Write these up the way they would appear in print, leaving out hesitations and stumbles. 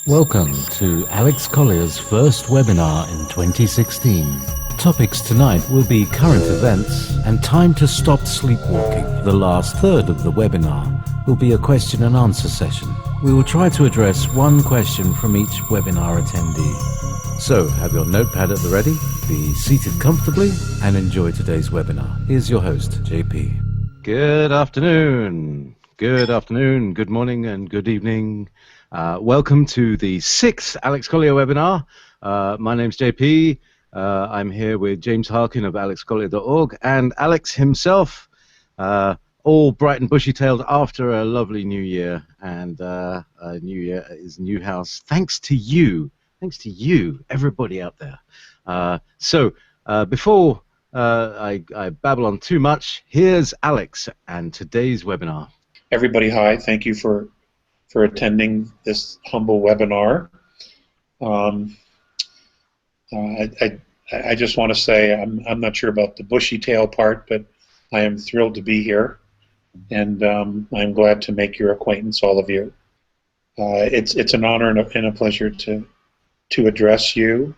Welcome to Alex Collier's first webinar in 2016. Topics tonight will be current events and time to stop sleepwalking. The last third of the webinar will be a question and answer session. We will try to address one question from each webinar attendee. So, have your notepad at the ready, be seated comfortably, and enjoy today's webinar. Here's your host, JP. Good afternoon, good morning, and good evening. Welcome to the 6th Alex Collier webinar. My name's JP. I'm here with James Harkin of alexcollier.org and Alex himself, all bright and bushy-tailed after a lovely new year. And a new year is new house. Thanks to you, everybody out there. Before I babble on too much, here's Alex and today's webinar. Everybody, hi. Thank you for attending this humble webinar. I just want to say I'm not sure about the bushy tail part, but I am thrilled to be here, and I'm glad to make your acquaintance, all of you. It's an honor and a pleasure to address you,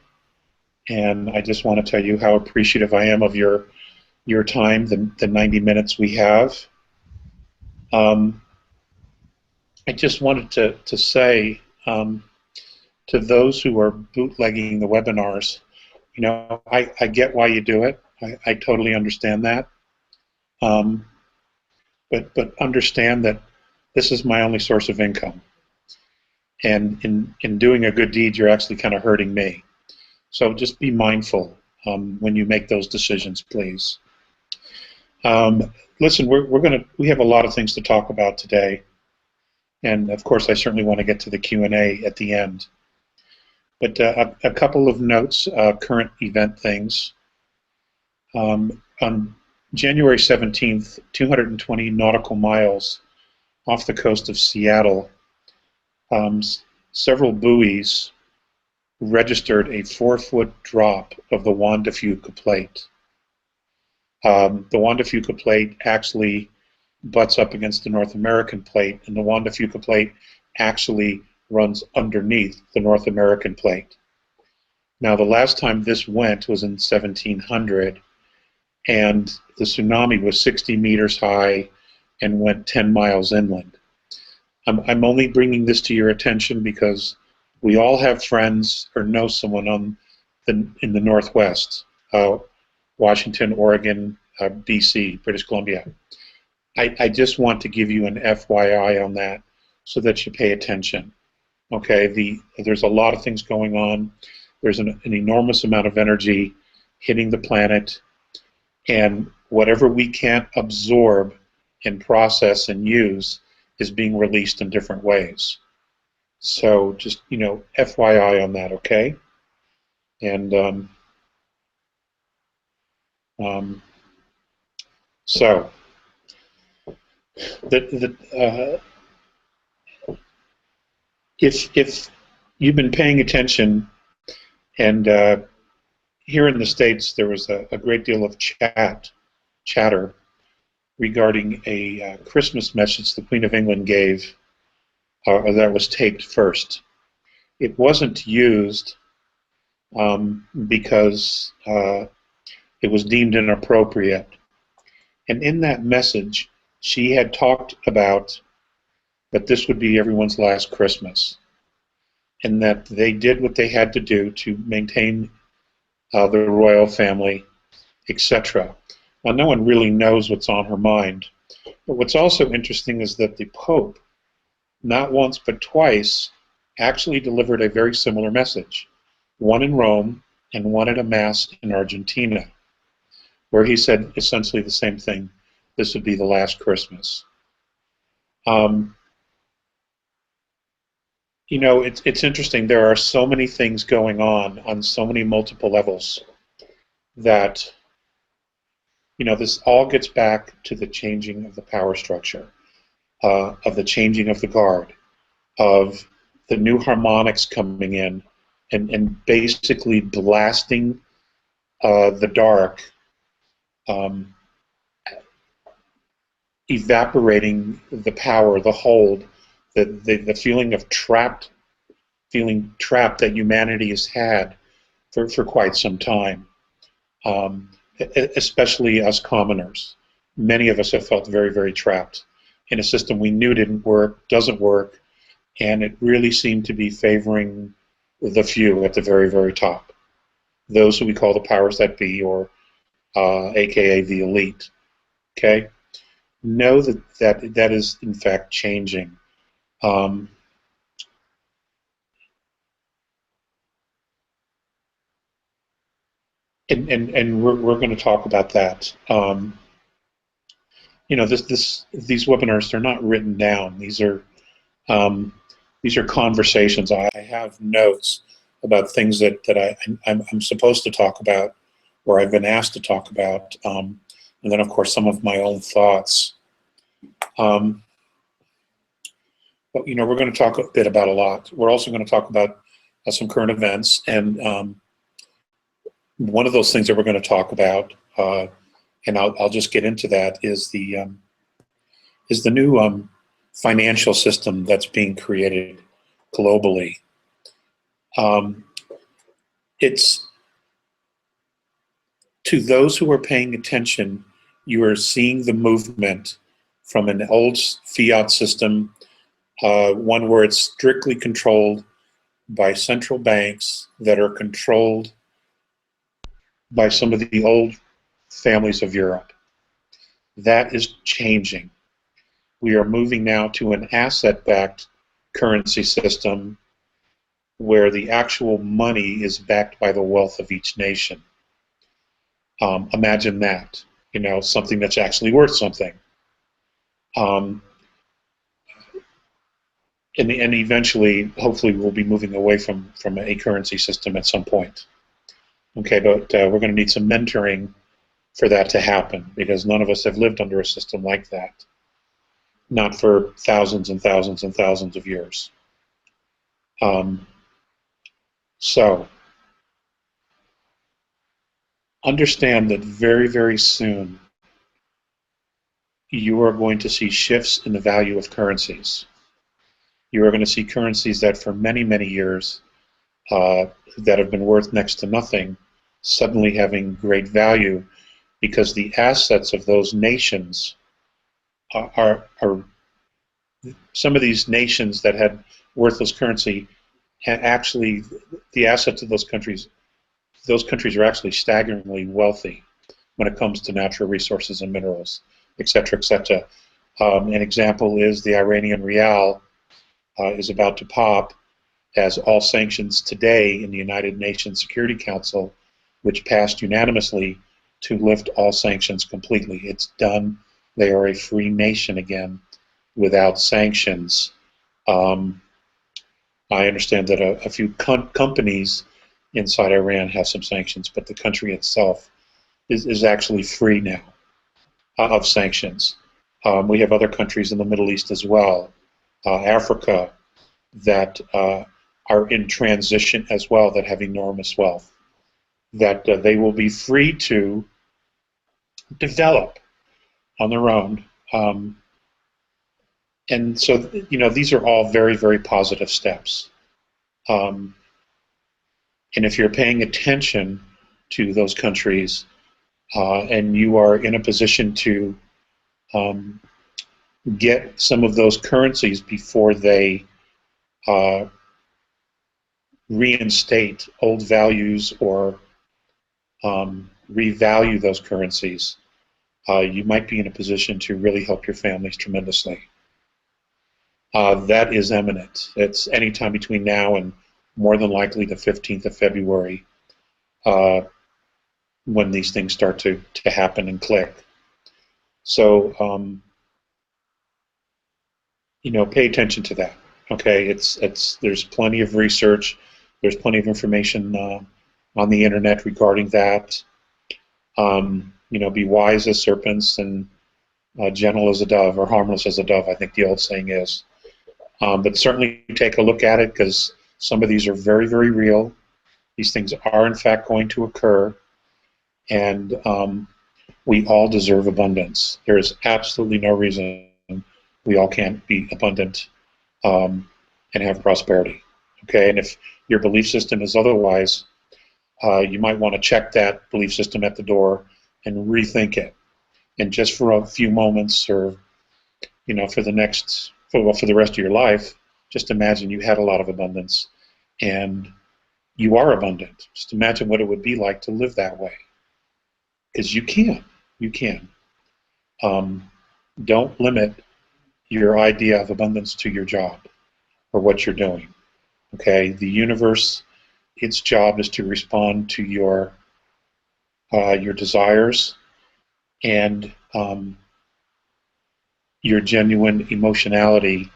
and I just want to tell you how appreciative I am of your time, the 90 minutes we have. I just wanted to say to those who are bootlegging the webinars, you know, I get why you do it. I totally understand that. But understand that this is my only source of income. And in doing a good deed, you're actually kind of hurting me. So just be mindful when you make those decisions, please. Listen, we have a lot of things to talk about today. And of course, I certainly want to get to the Q&A at the end. But a couple of notes, current event things. On January 17th, 220 nautical miles off the coast of Seattle, several buoys registered a 4-foot drop of the Juan de Fuca plate. The Juan de Fuca plate actually butts up against the North American plate, and the Juan de Fuca plate actually runs underneath the North American plate. Now, the last time this went was in 1700, and the tsunami was 60 meters high and went 10 miles inland. I'm only bringing this to your attention because we all have friends or know someone in the Northwest, Washington, Oregon, BC, British Columbia. I just want to give you an FYI on that so that you pay attention. Okay, there's a lot of things going on. There's an enormous amount of energy hitting the planet, and whatever we can't absorb and process and use is being released in different ways. So just, you know, FYI on that, okay? And so if you've been paying attention, and here in the States there was a great deal of chatter regarding a Christmas message the Queen of England gave that was taped first. It wasn't used because it was deemed inappropriate. And in that message, she had talked about that this would be everyone's last Christmas, and that they did what they had to do to maintain the royal family, etc. Now, no one really knows what's on her mind, but what's also interesting is that the Pope, not once but twice, actually delivered a very similar message, one in Rome and one at a mass in Argentina, where he said essentially the same thing: this would be the last Christmas. You know, it's interesting. There are so many things going on so many multiple levels that, you know, this all gets back to the changing of the power structure, of the changing of the guard, of the new harmonics coming in and basically blasting the dark, evaporating the power, the hold, the feeling of trapped feeling trapped that humanity has had for quite some time, especially us commoners. Many of us have felt very, very trapped in a system we knew didn't work, doesn't work, and it really seemed to be favoring the few at the very, very top, those who we call the powers that be, or AKA the elite. Okay, know that is in fact changing. Um, and we're going to talk about that. These webinars, they're not written down. Um, these are conversations. I have notes about things that I'm supposed to talk about, or I've been asked to talk about, and then of course some of my own thoughts. But we're going to talk a bit about a lot. We're also going to talk about some current events, and one of those things that we're going to talk about, and I'll just get into that, is the new financial system that's being created globally. It's, to those who are paying attention, you are seeing the movement from an old fiat system, one where it's strictly controlled by central banks that are controlled by some of the old families of Europe. That is changing. We are moving now to an asset-backed currency system where the actual money is backed by the wealth of each nation. Imagine that, something that's actually worth something. And eventually, hopefully, we'll be moving away from a currency system at some point. Okay, but we're going to need some mentoring for that to happen, because none of us have lived under a system like that, not for thousands and thousands and thousands of years. So understand that very, very soon you are going to see shifts in the value of currencies. You are going to see currencies that for many, many years that have been worth next to nothing suddenly having great value, because the assets of those nations are some of these nations that had worthless currency, actually the assets of those countries are actually staggeringly wealthy when it comes to natural resources and minerals, et cetera, et cetera. An example is the Iranian rial is about to pop, as all sanctions today in the United Nations Security Council, which passed unanimously to lift all sanctions completely. It's done. They are a free nation again without sanctions. I understand that a few companies inside Iran have some sanctions, but the country itself is actually free now of sanctions. We have other countries in the Middle East as well, Africa, that are in transition as well, that have enormous wealth, that they will be free to develop on their own. And so, these are all very, very positive steps. And if you're paying attention to those countries and you are in a position to get some of those currencies before they reinstate old values or revalue those currencies, you might be in a position to really help your families tremendously. That is imminent. It's anytime between now and more than likely the 15th of February when these things start to happen and click. So, pay attention to that. Okay, there's plenty of research, there's plenty of information on the internet regarding that. Be wise as serpents and gentle as a dove, or harmless as a dove, I think the old saying is. But certainly take a look at it, because some of these are very, very real. These things are in fact going to occur, and we all deserve abundance. There is absolutely no reason we all can't be abundant and have prosperity. Okay, and if your belief system is otherwise, you might want to check that belief system at the door and rethink it. And just for a few moments, or for the rest of your life, just imagine you had a lot of abundance, and you are abundant. Just imagine what it would be like to live that way, because you can. You can. Don't limit your idea of abundance to your job or what you're doing. Okay, the universe, its job is to respond to your desires and your genuine emotionality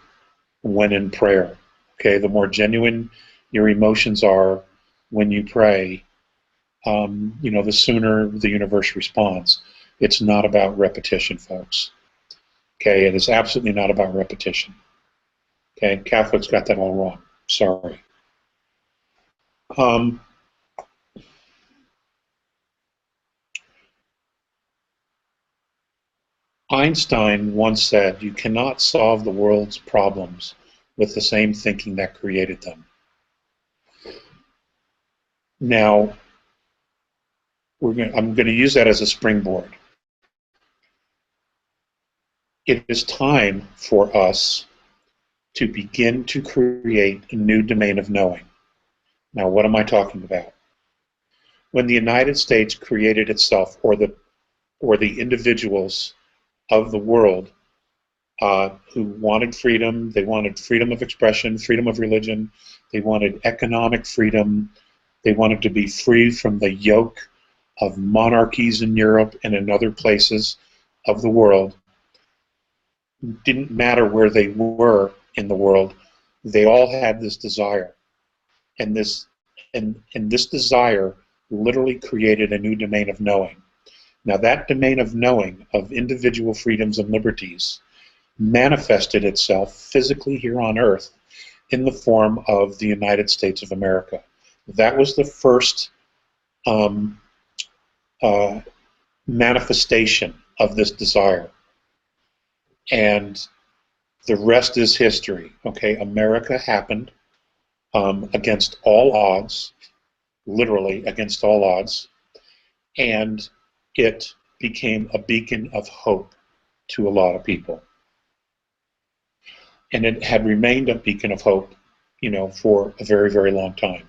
when in prayer. Okay, the more genuine your emotions are when you pray, the sooner the universe responds. It's not about repetition, folks. Okay, it is absolutely not about repetition. Okay, Catholics got that all wrong. Sorry. Einstein once said, "You cannot solve the world's problems with the same thinking that created them." Now, I'm going to use that as a springboard. It is time for us to begin to create a new domain of knowing. Now, what am I talking about? When the United States created itself, or the individuals of the world who wanted freedom, they wanted freedom of expression, freedom of religion, they wanted economic freedom, they wanted to be free from the yoke of monarchies in Europe and in other places of the world. It didn't matter where they were in the world, they all had this desire. And this desire literally created a new domain of knowing. Now that domain of knowing, of individual freedoms and liberties, manifested itself physically here on Earth in the form of the United States of America. That was the first manifestation of this desire. And the rest is history. Okay, America happened against all odds, literally against all odds, and it became a beacon of hope to a lot of people. And it had remained a beacon of hope, for a very, very long time.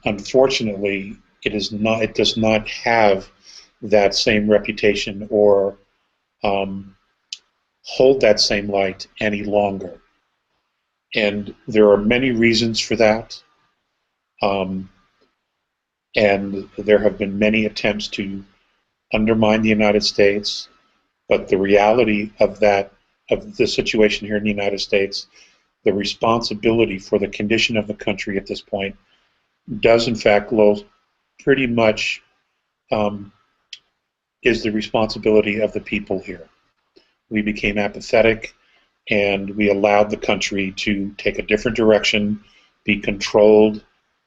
Unfortunately, it does not have that same reputation or hold that same light any longer. And there are many reasons for that. And there have been many attempts to undermine the United States, but the reality of the situation here in the United States, the responsibility for the condition of the country at this point does in fact pretty much is the responsibility of the people here. We became apathetic, and we allowed the country to take a different direction, be controlled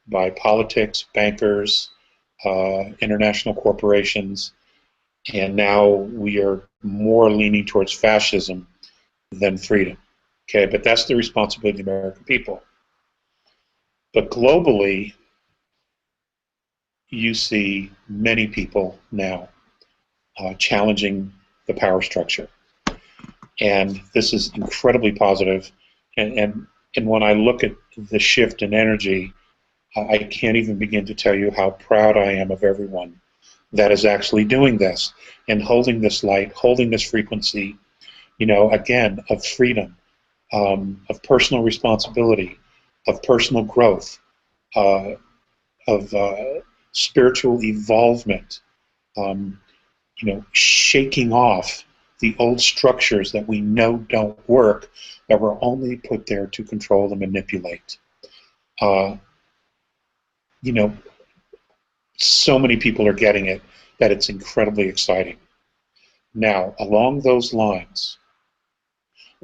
by politics, bankers, international corporations, and now we are more leaning towards fascism than freedom. Okay, but that's the responsibility of the American people. But globally, you see many people now challenging the power structure. And this is incredibly positive. And when I look at the shift in energy, I can't even begin to tell you how proud I am of everyone that is actually doing this and holding this light, holding this frequency, again, of freedom, of personal responsibility, of personal growth, of spiritual evolvement, shaking off the old structures that we know don't work, that were only put there to control and manipulate. So many people are getting it that it's incredibly exciting. Now, along those lines,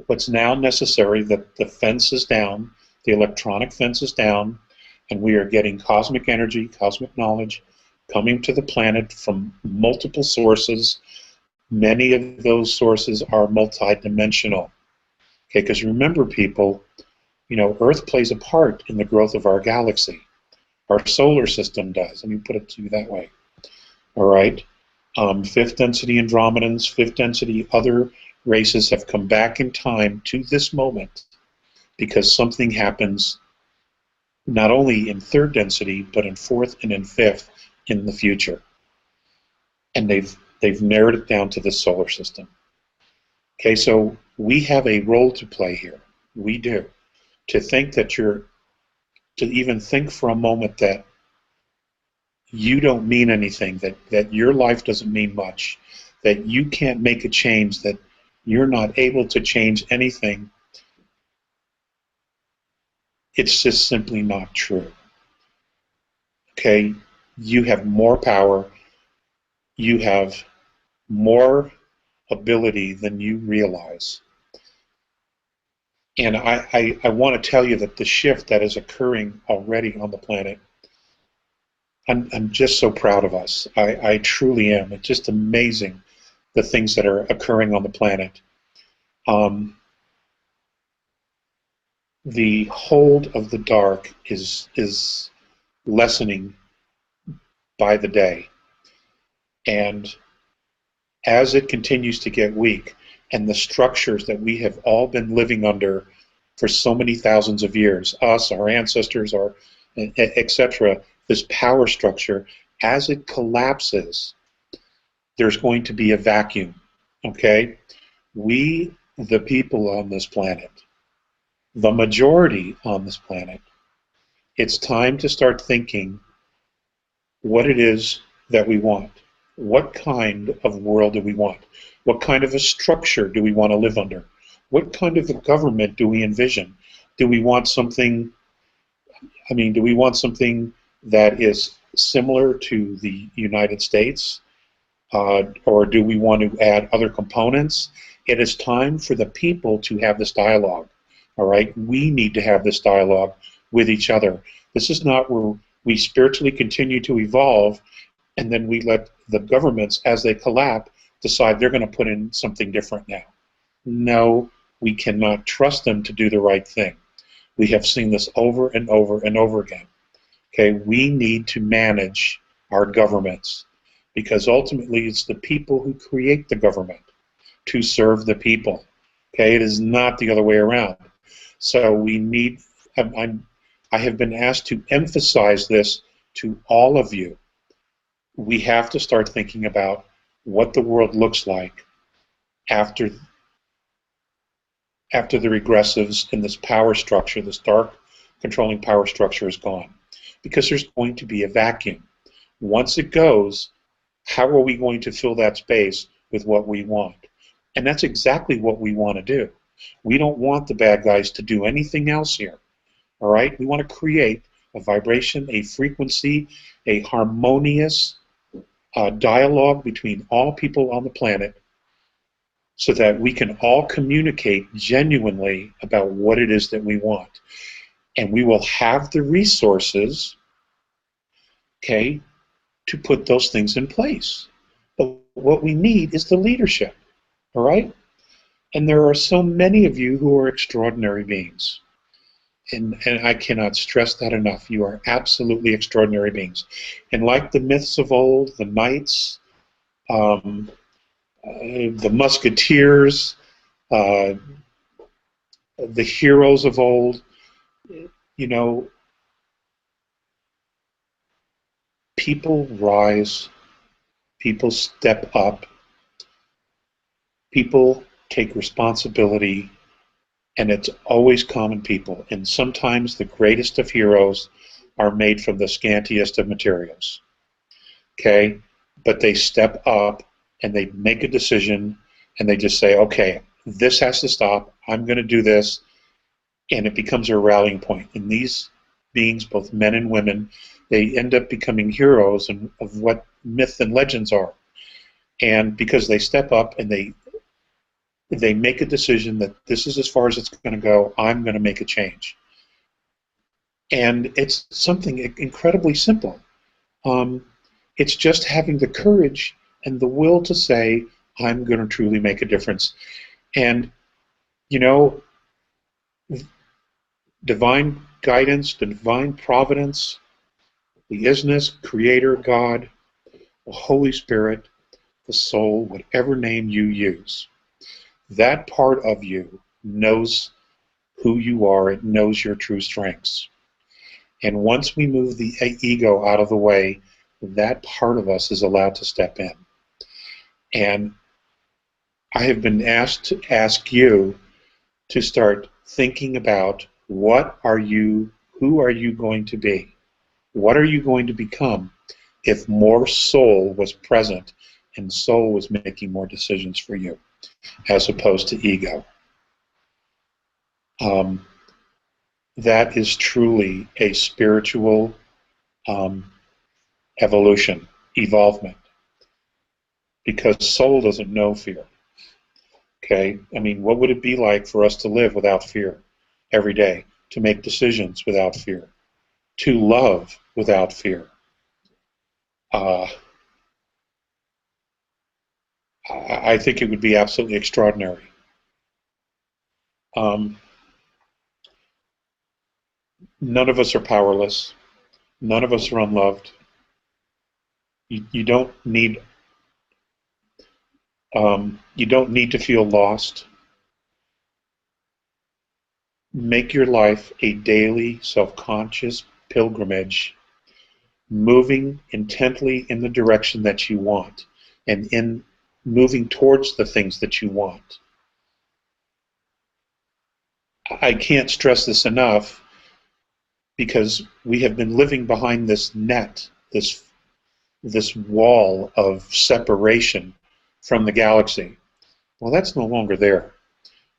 what's now necessary, that the fence is down, the electronic fence is down, and we are getting cosmic energy, cosmic knowledge coming to the planet from multiple sources. Many of those sources are multidimensional. Okay, because remember, people, You know, Earth plays a part in the growth of our galaxy. Our solar system does. Let me put it to you that way. All right. Fifth density Andromedans, fifth density other races have come back in time to this moment because something happens not only in third density, but in fourth and in fifth in the future. And they've narrowed it down to the solar system. Okay, so we have a role to play here. We do. To think that to even think for a moment that you don't mean anything, that your life doesn't mean much, that you can't make a change, that you're not able to change anything, it's just simply not true. Okay, you have more power, you have more ability than you realize. And I want to tell you that the shift that is occurring already on the planet, I'm just so proud of us. I truly am. It's just amazing the things that are occurring on the planet. The hold of the dark is lessening by the day. And as it continues to get weak, and the structures that we have all been living under for so many thousands of years, us, our ancestors, our etc., this power structure, as it collapses, there's going to be a vacuum, okay? We, the people on this planet, the majority on this planet, it's time to start thinking what it is that we want. What kind of world do we want? What kind of a structure do we want to live under? What kind of a government do we envision? Do we want something, do we want something that is similar to the United States? Or do we want to add other components? It is time for the people to have this dialogue, all right? We need to have this dialogue with each other. This is not where we spiritually continue to evolve and then we let the governments, as they collapse, decide they're going to put in something different now. No, we cannot trust them to do the right thing. We have seen this over and over and over again. Okay, we need to manage our governments because ultimately it's the people who create the government to serve the people. Okay, it is not the other way around. So we need, I have been asked to emphasize this to all of you. We have to start thinking about what the world looks like after the regressives and this power structure, this dark controlling power structure is gone. Because there's going to be a vacuum. Once it goes, how are we going to fill that space with what we want? And that's exactly what we want to do. We don't want the bad guys to do anything else here. All right? We want to create a vibration, a frequency, a harmonious dialogue between all people on the planet so that we can all communicate genuinely about what it is that we want. And we will have the resources, okay, to put those things in place. But what we need is the leadership, all right? And there are so many of you who are extraordinary beings. And I cannot stress that enough. You are absolutely extraordinary beings. And like the myths of old, the knights, the musketeers, the heroes of old, you know, people rise, people step up, people take responsibility, and it's always common people. And sometimes the greatest of heroes are made from the scantiest of materials. Okay? But they step up and they make a decision and they just say, okay, this has to stop, I'm going to do this, and it becomes a rallying point. And these beings, both men and women, they end up becoming heroes of what myth and legends are. And because they step up and they make a decision that this is as far as it's going to go, I'm going to make a change. And it's something incredibly simple. It's just having the courage and the will to say, I'm going to truly make a difference. And, you know, divine guidance, the divine providence, the isness, creator, God, the Holy Spirit, the soul, whatever name you use, that part of you knows who you are. It knows your true strengths. And once we move the ego out of the way, that part of us is allowed to step in. And I have been asked to ask you to start thinking about who are you going to be? What are you going to become if more soul was present and soul was making more decisions for you as opposed to ego? That is truly a spiritual evolution, evolvement, because soul doesn't know fear. Okay? I mean, what would it be like for us to live without fear every day, to make decisions without fear, to love without fear? I think it would be absolutely extraordinary. None of us are powerless. None of us are unloved. You don't need to feel lost. Make your life a daily self-conscious pilgrimage, moving intently in the direction that you want and in moving towards the things that you want. I can't stress this enough, because we have been living behind this net, this wall of separation from the galaxy. Well, that's no longer there.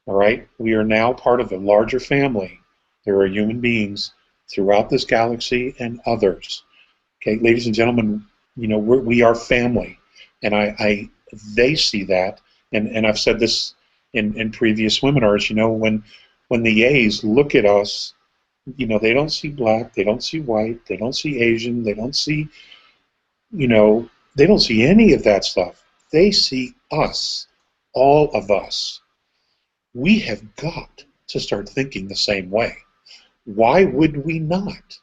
All right? We are now part of a larger family. There are human beings throughout this galaxy and others. Okay, ladies and gentlemen, you know, we are family, and they see that, and I've said this in previous webinars. You know, when the A's look at us, you know, they don't see black, they don't see white, they don't see Asian, they don't see, you know, they don't see any of that stuff. They see us, all of us. We have got to start thinking the same way. Why would we not?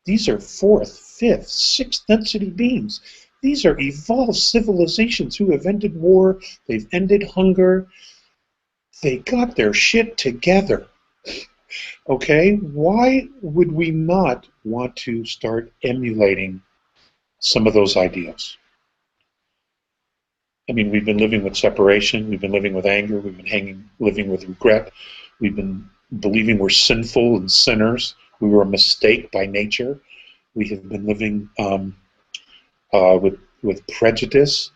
These are fourth, fifth, sixth density beings. These are evolved civilizations who have ended war, they've ended hunger, they got their shit together. Okay, why would we not want to start emulating some of those ideas? I mean, we've been living with separation, we've been living with anger, we've been living with regret, we've been believing we're sinful and sinners, we were a mistake by nature, we have been living with prejudice.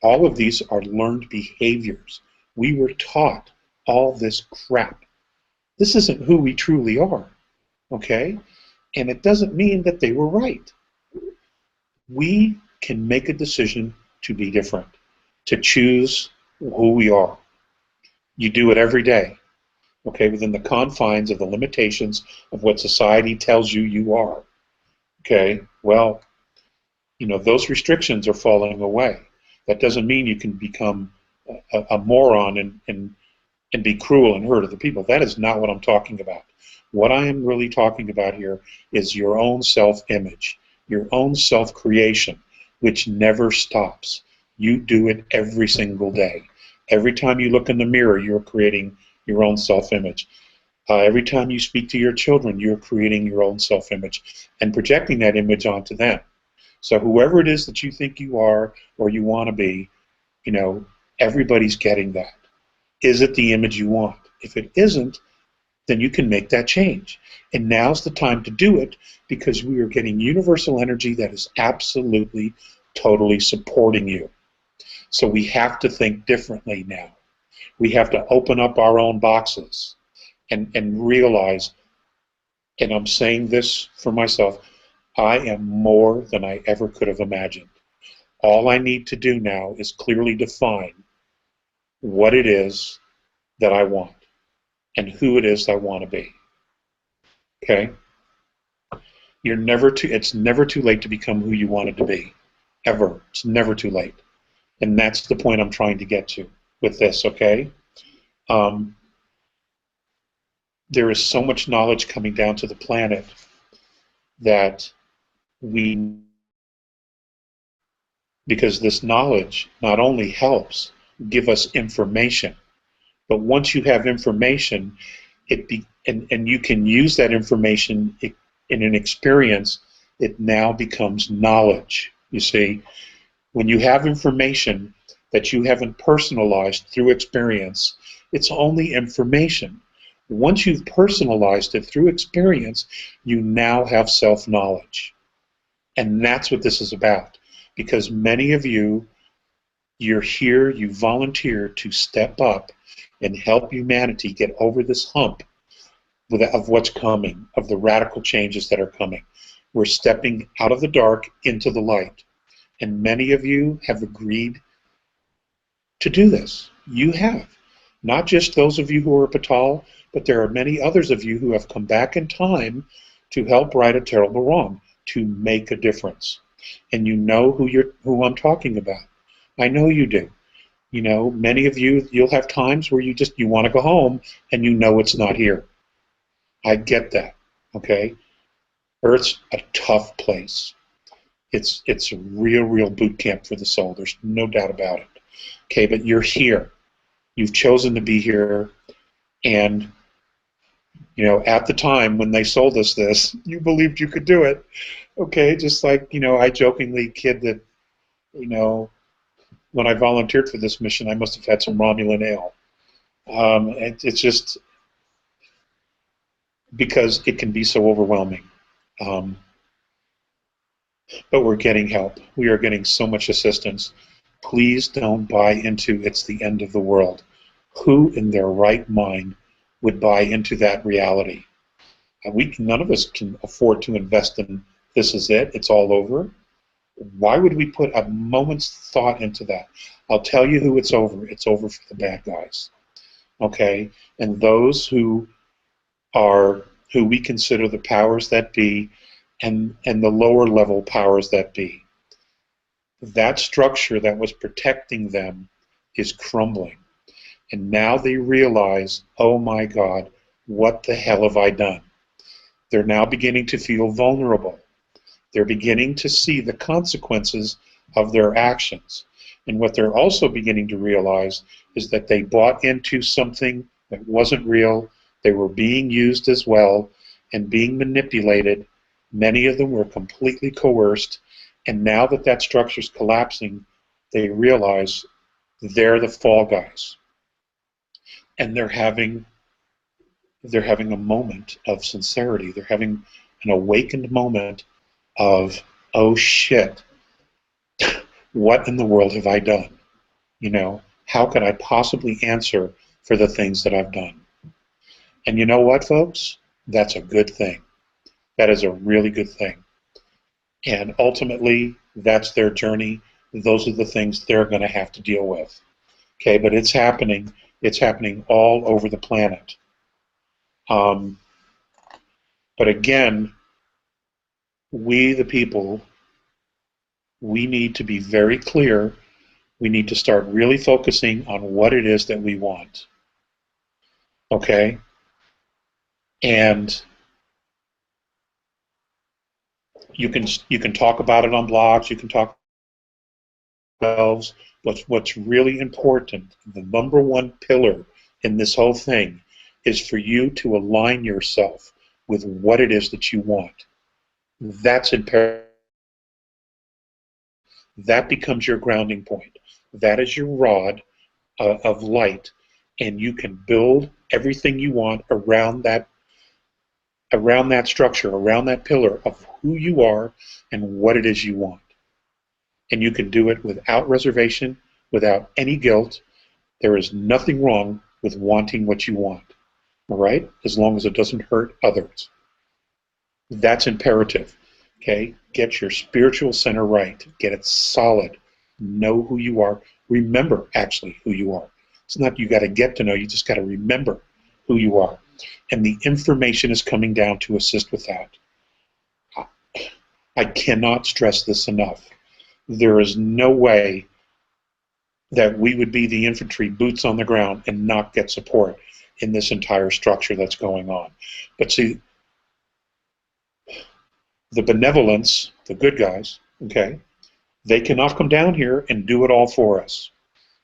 All of these are learned behaviors. We were taught all this crap. This isn't who we truly are, okay? And it doesn't mean that they were right. We can make a decision to be different, to choose who we are. You do it every day, okay, within the confines of the limitations of what society tells you you are, okay? Well, you know, those restrictions are falling away. That doesn't mean you can become a moron and be cruel and hurt other people. That is not what I'm talking about. What I am really talking about here is your own self-image, your own self-creation, which never stops. You do it every single day. Every time you look in the mirror, you're creating your own self-image. Every time you speak to your children, you're creating your own self-image and projecting that image onto them. So whoever it is that you think you are or you want to be, you know, everybody's getting that. Is it the image you want? If it isn't, then you can make that change. And now's the time to do it, because we are getting universal energy that is absolutely, totally supporting you. So we have to think differently now. We have to open up our own boxes and realize, and I'm saying this for myself, I am more than I ever could have imagined. All I need to do now is clearly define what it is that I want and who it is I want to be. Okay? It's never too late to become who you wanted to be. Ever. It's never too late. And that's the point I'm trying to get to with this, okay? there is so much knowledge coming down to the planet that because this knowledge not only helps give us information, but once you have information, and you can use that information in an experience, it now becomes knowledge. You see, when you have information that you haven't personalized through experience, it's only information. Once you've personalized it through experience, you now have self-knowledge. And that's what this is about. Because many of you, you're here, you volunteer to step up and help humanity get over this hump of what's coming, of the radical changes that are coming. We're stepping out of the dark into the light. And many of you have agreed to do this. You have. Not just those of you who are Patal, but there are many others of you who have come back in time to help right a terrible wrong, to make a difference. And you know who I'm talking about. I know you do. You know, many of you, you'll have times where you want to go home and you know it's not here. I get that, okay? Earth's a tough place. It's a real boot camp for the soul. There's no doubt about it. Okay, but you're here. You've chosen to be here, and you know, at the time when they sold us this, you believed you could do it. Okay, just like, you know, I jokingly kid that, you know, when I volunteered for this mission, I must have had some Romulan ale. It's just because it can be so overwhelming. But we're getting help. We are getting so much assistance. Please don't buy into it's the end of the world. Who in their right mind would buy into that reality? None of us can afford to invest in this is it, it's all over. Why would we put a moment's thought into that? I'll tell you who it's over. It's over for the bad guys. Okay? And those who we consider the powers that be and the lower level powers that be. That structure that was protecting them is crumbling. And now they realize, oh my God, what the hell have I done? They're now beginning to feel vulnerable. They're beginning to see the consequences of their actions. And what they're also beginning to realize is that they bought into something that wasn't real. They were being used as well and being manipulated. Many of them were completely coerced. And now that that structure is collapsing, they realize they're the fall guys. And they're having a moment of sincerity. They're having an awakened moment of, oh shit, what in the world have I done? You know, how could I possibly answer for the things that I've done? And you know what, folks? That's a good thing. That is a really good thing. And ultimately, that's their journey. Those are the things they're going to have to deal with. Okay, but it's happening. It's happening all over the planet. But again, we the people, we need to be very clear. We need to start really focusing on what it is that we want. Okay? And you can talk about it on blogs, you can talk about what's really important, the number one pillar in this whole thing is for you to align yourself with what it is that you want. That's imperative. That becomes your grounding point. That is your rod of light, and you can build everything you want around that structure, around that pillar of who you are and what it is you want. And you can do it without reservation, without any guilt. There is nothing wrong with wanting what you want, all right? As long as it doesn't hurt others. That's imperative, okay? Get your spiritual center right. Get it solid. Know who you are. Remember, actually, who you are. It's not you got to get to know, you just got to remember who you are. And the information is coming down to assist with that. I cannot stress this enough. There is no way that we would be the infantry, boots on the ground, and not get support. in this entire structure that's going on. But see, the benevolence, the good guys, okay, they cannot come down here and do it all for us.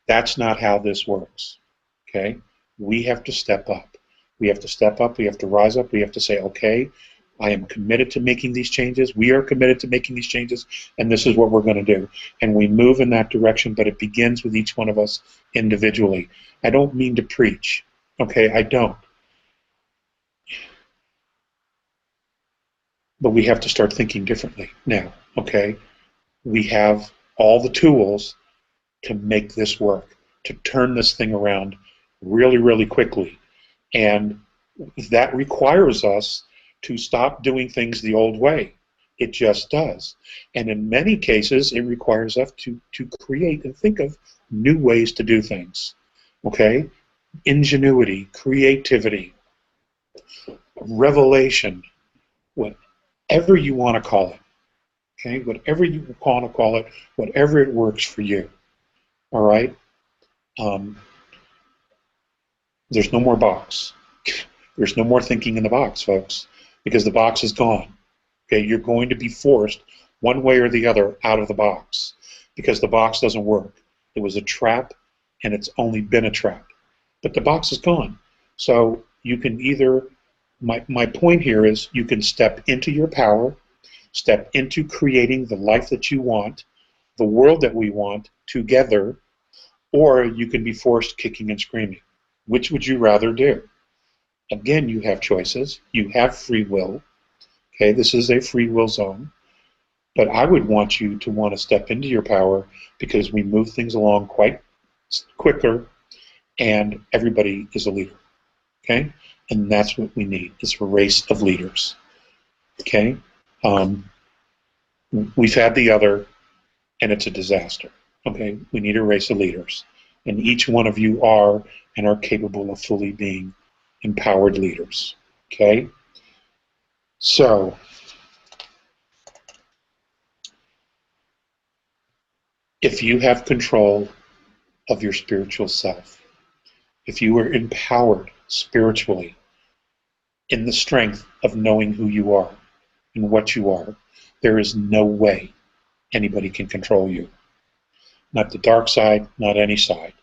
That's not how this works, okay? We have to step up. We have to step up, we have to rise up, we have to say, okay, I am committed to making these changes, we are committed to making these changes, and this is what we're going to do. And we move in that direction, but it begins with each one of us individually. I don't mean to preach, okay, I don't. But we have to start thinking differently now, okay? We have all the tools to make this work, to turn this thing around really, really quickly. And that requires us to stop doing things the old way. It just does. And in many cases, it requires us to create and think of new ways to do things, okay? Ingenuity, creativity, revelation, whatever you want to call it, okay? Whatever you want to call it, whatever it works for you, all right? There's no more box. There's no more thinking in the box, folks, because the box is gone. Okay, you're going to be forced one way or the other out of the box because the box doesn't work. It was a trap, and it's only been a trap. But the box is gone. So you can either, my point here is you can step into your power, step into creating the life that you want, the world that we want together, or you can be forced kicking and screaming. Which would you rather do? Again, you have choices. You have free will. Okay, this is a free will zone. But I would want you to want to step into your power because we move things along quite quicker and everybody is a leader. Okay? And that's what we need. It's a race of leaders. Okay? We've had the other and it's a disaster. Okay? We need a race of leaders. And each one of you are and are capable of fully being empowered leaders. Okay? So, if you have control of your spiritual self, if you are empowered spiritually in the strength of knowing who you are and what you are, there is no way anybody can control you. Not the dark side, not any side.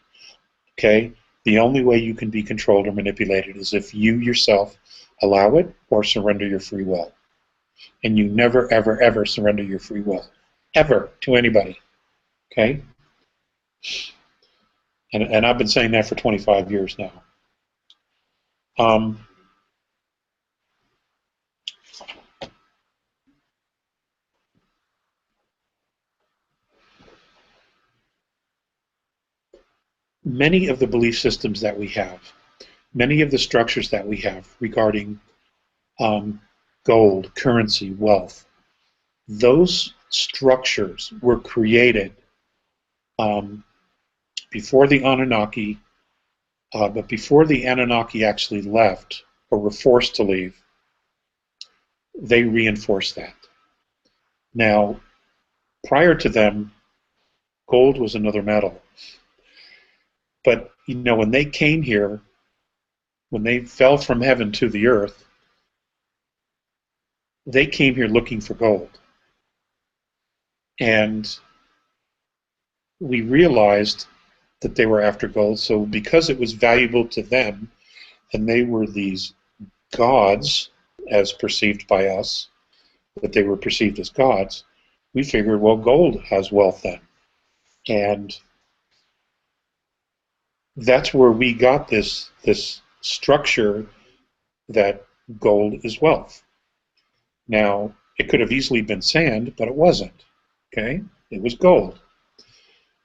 Okay? The only way you can be controlled or manipulated is if you yourself allow it or surrender your free will. And you never, ever, ever surrender your free will. Ever to anybody. Okay? And I've been saying that for 25 years now. Many of the belief systems that we have, many of the structures that we have regarding gold, currency, wealth, those structures were created before the Anunnaki, but before the Anunnaki actually left or were forced to leave, they reinforced that. Now, prior to them, gold was another metal. But, you know, when they came here, when they fell from heaven to the earth, they came here looking for gold. And we realized that they were after gold, so because it was valuable to them, and they were these gods, as perceived by us, that they were perceived as gods, we figured, well, gold has wealth then. And that's where we got this structure that gold is wealth. Now, it could have easily been sand, but it wasn't. Okay? It was gold.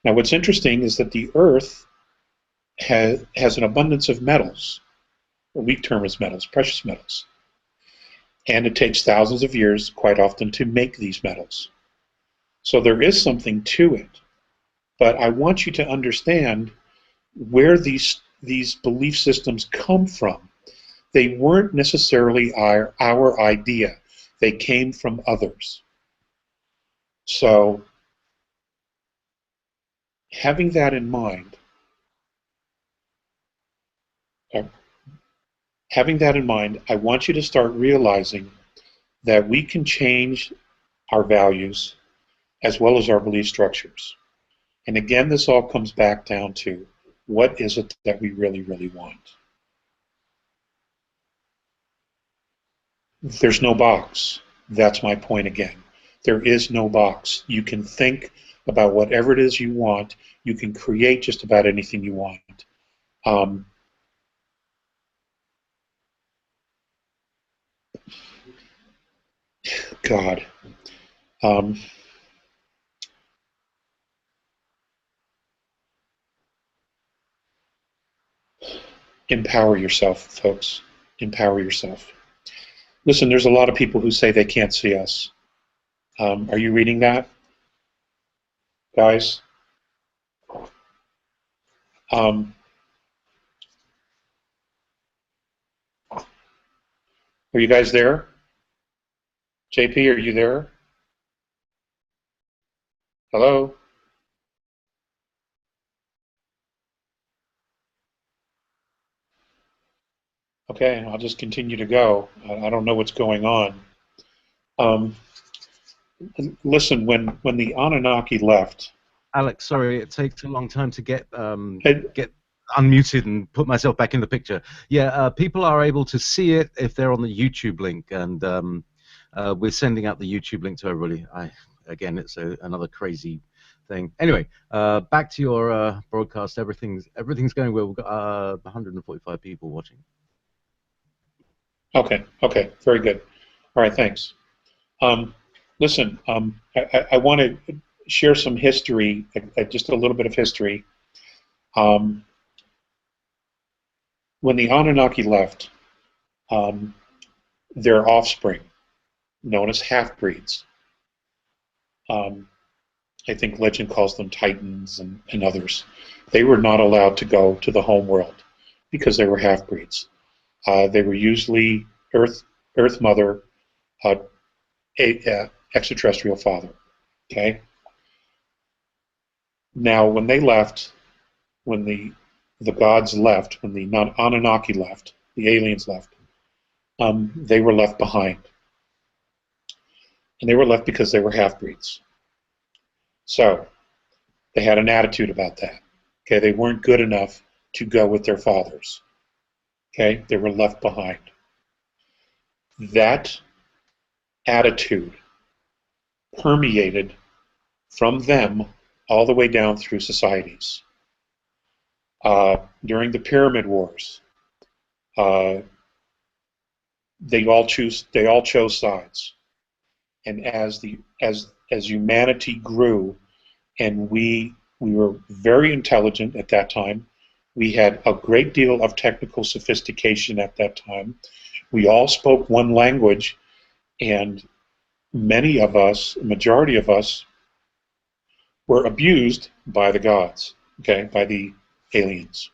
Now, what's interesting is that the earth has an abundance of metals. What we term as metals, precious metals. And it takes thousands of years, quite often, to make these metals. So there is something to it. But I want you to understand where these belief systems come from. They weren't necessarily our idea. They came from others. So, having that in mind, having that in mind, I want you to start realizing that we can change our values as well as our belief structures. And again, this all comes back down to what is it that we really, really want? There's no box. That's my point again. There is no box. You can think about whatever it is you want. You can create just about anything you want. God. Empower yourself, folks. Empower yourself. Listen, there's a lot of people who say they can't see us. Are you reading that, guys? Are you guys there? JP, are you there? Hello? Okay, I'll just continue to go. I don't know what's going on. Listen, when the Anunnaki left, Alex, sorry, it takes a long time to get it, get unmuted and put myself back in the picture. Yeah, people are able to see it if they're on the YouTube link, and we're sending out the YouTube link to everybody. Again, it's another crazy thing. Anyway, back to your broadcast. Everything's going well. We've got 145 people watching. okay, very good. All right, thanks. Listen, I want to share some history, just a little bit of history. When the Anunnaki left, their offspring, known as half-breeds, I think legend calls them Titans and others, they were not allowed to go to the home world because they were half-breeds. They were usually Earth Mother, extraterrestrial father. Okay. Now, when they left, when the gods left, when the Anunnaki left, the aliens left, they were left behind, and they were left because they were half-breeds. So they had an attitude about that. Okay, they weren't good enough to go with their fathers. Okay, they were left behind. That attitude permeated from them all the way down through societies. During the Pyramid Wars, they all chose sides, and as humanity grew, and we were very intelligent at that time. We had a great deal of technical sophistication at that time. We all spoke one language, and many of us, majority of us, were abused by the gods, okay, by the aliens.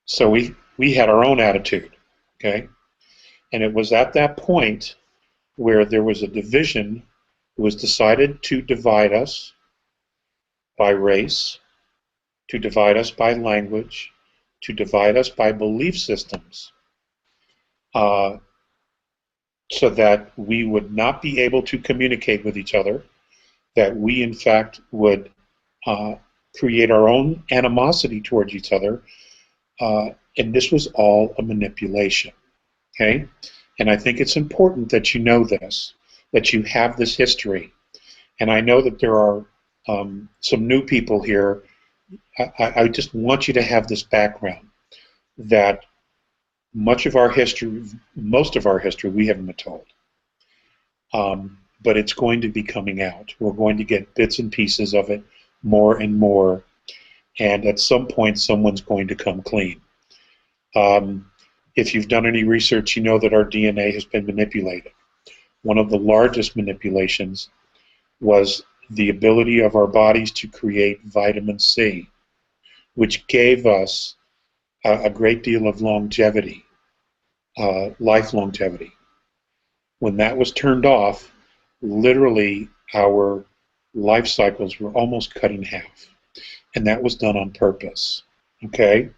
So we had our own attitude, okay? And it was at that point where there was a division. It was decided to divide us by race, to divide us by language, to divide us by belief systems, so that we would not be able to communicate with each other, that we in fact would create our own animosity towards each other, and this was all a manipulation, okay? And I think it's important that you know this, that you have this history. And I know that there are some new people here. I just want you to have this background, that most of our history we haven't been told. But it's going to be coming out. We're going to get bits and pieces of it more and more, and at some point someone's going to come clean. If you've done any research, you know that our DNA has been manipulated. One of the largest manipulations was the ability of our bodies to create vitamin C, which gave us a great deal of longevity, life longevity. When that was turned off, literally our life cycles were almost cut in half, and that was done on purpose, okay?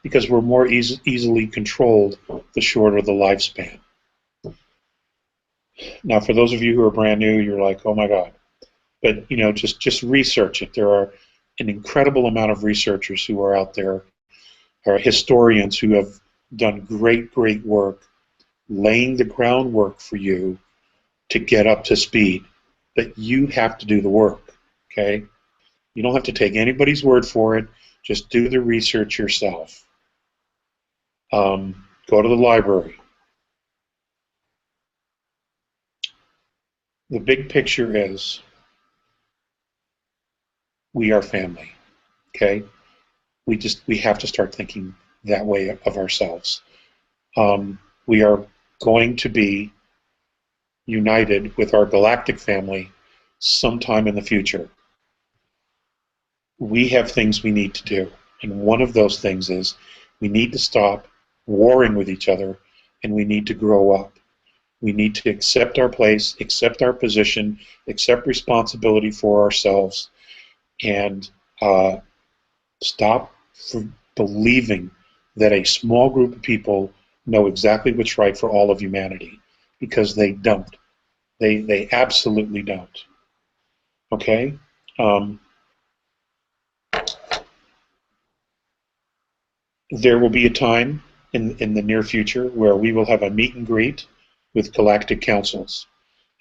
because we're more easily controlled the shorter the lifespan. Now, for those of you who are brand new, you're like, oh my God. But, you know, just research it. There are an incredible amount of researchers who are out there, or historians who have done great work laying the groundwork for you to get up to speed. But you have to do the work, okay? You don't have to take anybody's word for it. Just do the research yourself. Go to the library. The big picture is we are family, okay? We have to start thinking that way of ourselves. We are going to be united with our galactic family sometime in the future. We have things we need to do, and one of those things is we need to stop warring with each other, and we need to grow up. We need to accept our place, accept our position, accept responsibility for ourselves, and stop believing that a small group of people know exactly what's right for all of humanity, because they don't. They absolutely don't. Okay? There will be a time in the near future where we will have a meet and greet with galactic councils,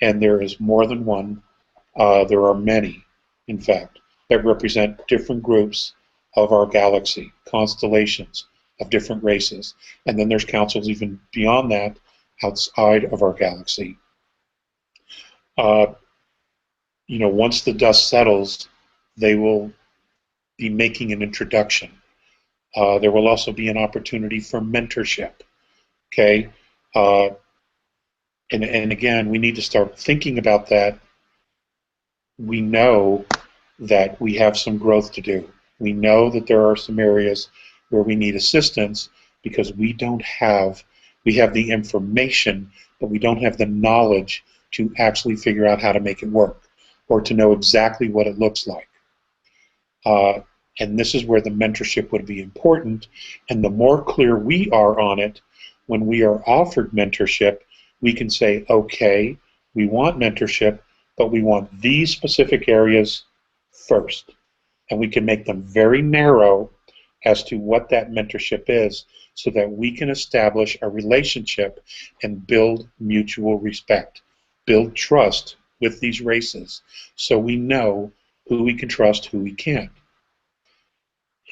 and there is more than one. There are many, in fact, that represent different groups of our galaxy, constellations of different races, and then there's councils even beyond that, outside of our galaxy. You know, once the dust settles, they will be making an introduction. There will also be an opportunity for mentorship. Okay, and again, we need to start thinking about that. We know that we have some growth to do. We know that there are some areas where we need assistance because we have the information, but we don't have the knowledge to actually figure out how to make it work or to know exactly what it looks like. And this is where the mentorship would be important. And the more clear we are on it, when we are offered mentorship, we can say, okay, we want mentorship, but we want these specific areas first. And we can make them very narrow as to what that mentorship is so that we can establish a relationship and build mutual respect, build trust with these races so we know who we can trust, who we can't.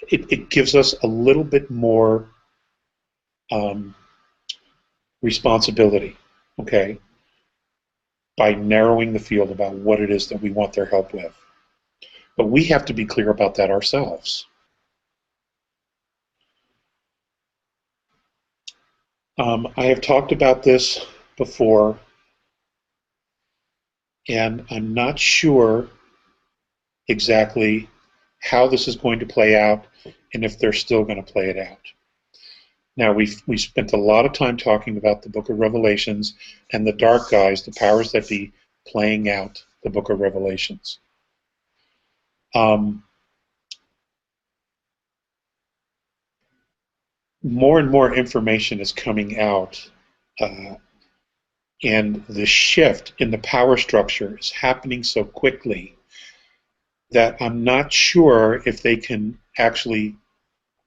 It gives us a little bit more responsibility, okay, by narrowing the field about what it is that we want their help with. But we have to be clear about that ourselves. I have talked about this before, and I'm not sure exactly how this is going to play out and if they're still going to play it out. Now, we spent a lot of time talking about the Book of Revelations and the dark guys, the powers that be, playing out the Book of Revelations. More and more information is coming out, and the shift in the power structure is happening so quickly that I'm not sure if they can actually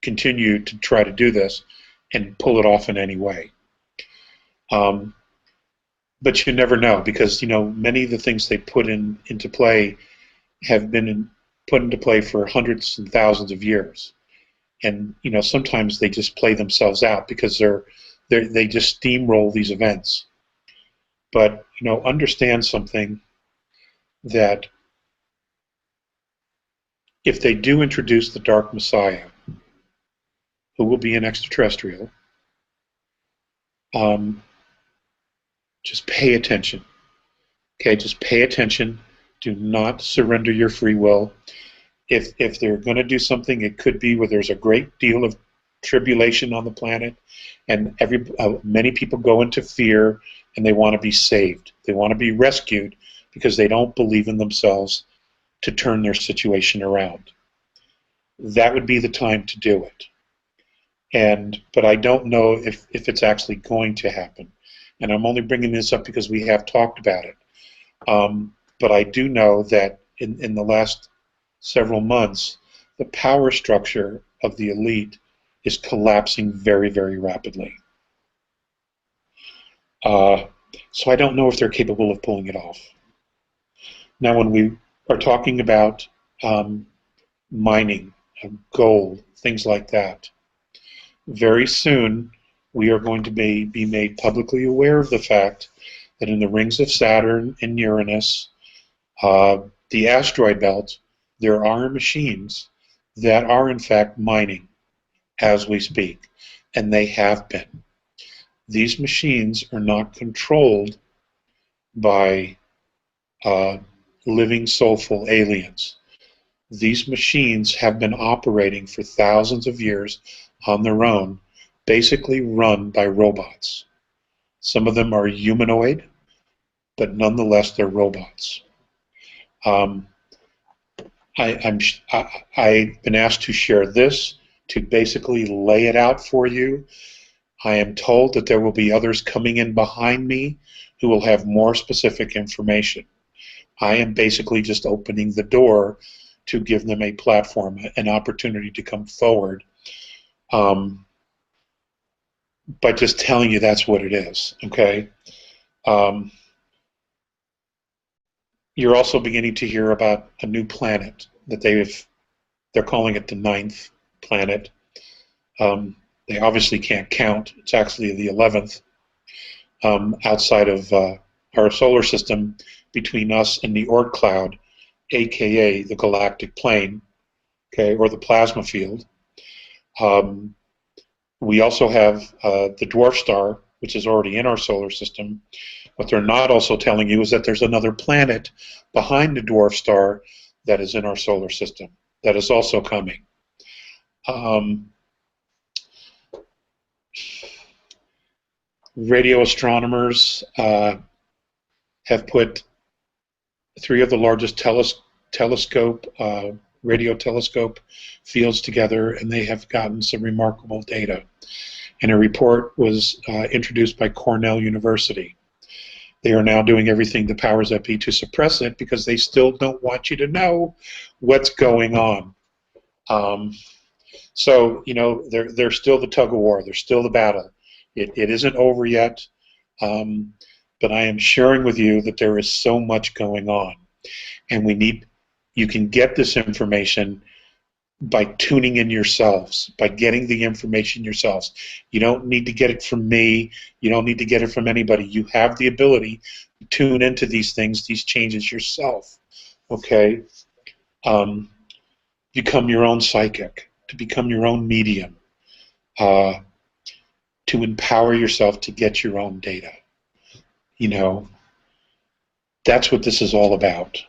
continue to try to do this and pull it off in any way. But you never know, because you know many of the things they put into play have been put into play for hundreds and thousands of years, and you know sometimes they just play themselves out because they just steamroll these events. But you know, understand something, that if they do introduce the Dark Messiah, who will be an extraterrestrial, just pay attention. Okay, just pay attention. Do not surrender your free will. If they're going to do something, it could be where there's a great deal of tribulation on the planet, and many people go into fear, and they want to be saved. They want to be rescued because they don't believe in themselves to turn their situation around. That would be the time to do it. But I don't know if it's actually going to happen. And I'm only bringing this up because we have talked about it. But I do know that in the last several months, the power structure of the elite is collapsing very, very rapidly. So I don't know if they're capable of pulling it off. Now, when we are talking about mining, gold, things like that, very soon we are going to be made publicly aware of the fact that in the rings of Saturn and Uranus, the asteroid belt, there are machines that are in fact mining as we speak, and they have been. These machines are not controlled by living soulful aliens. These machines have been operating for thousands of years on their own, basically run by robots. Some of them are humanoid, but nonetheless they're robots. I've been asked to share this to basically lay it out for you. I am told that there will be others coming in behind me who will have more specific information. I am basically just opening the door to give them a platform, an opportunity to come forward, by just telling you that's what it is, okay? You're also beginning to hear about a new planet that they're calling it the 9th planet. They obviously can't count. It's actually the 11th outside of our solar system, between us and the Oort cloud, aka the galactic plane, okay, or the plasma field. We also have the dwarf star, which is already in our solar system. What they're not also telling you is that there's another planet behind the dwarf star that is in our solar system that is also coming. Radio astronomers have put 3 of the largest radio telescope fields together, and they have gotten some remarkable data. And a report was introduced by Cornell University. They are now doing everything the powers that be to suppress it because they still don't want you to know what's going on. So, you know, there's still the tug of war. There's still the battle. It isn't over yet, but I am sharing with you that there is so much going on. And you can get this information by tuning in yourselves, by getting the information yourselves. You don't need to get it from me. You don't need to get it from anybody. You have the ability to tune into these things, these changes yourself, okay? Become your own psychic, to become your own medium, to empower yourself to get your own data. You know, that's what this is all about.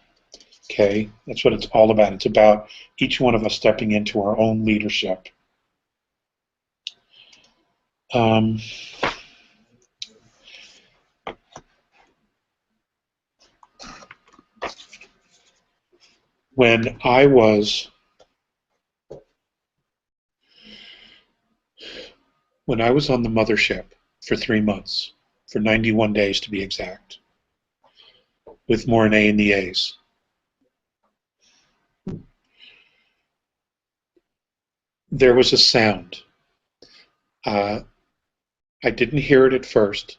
Okay, that's what it's all about. It's about each one of us stepping into our own leadership. When I was on the mothership for 3 months, for 91 days to be exact, with Mornay and the A's, there was a sound. I didn't hear it at first,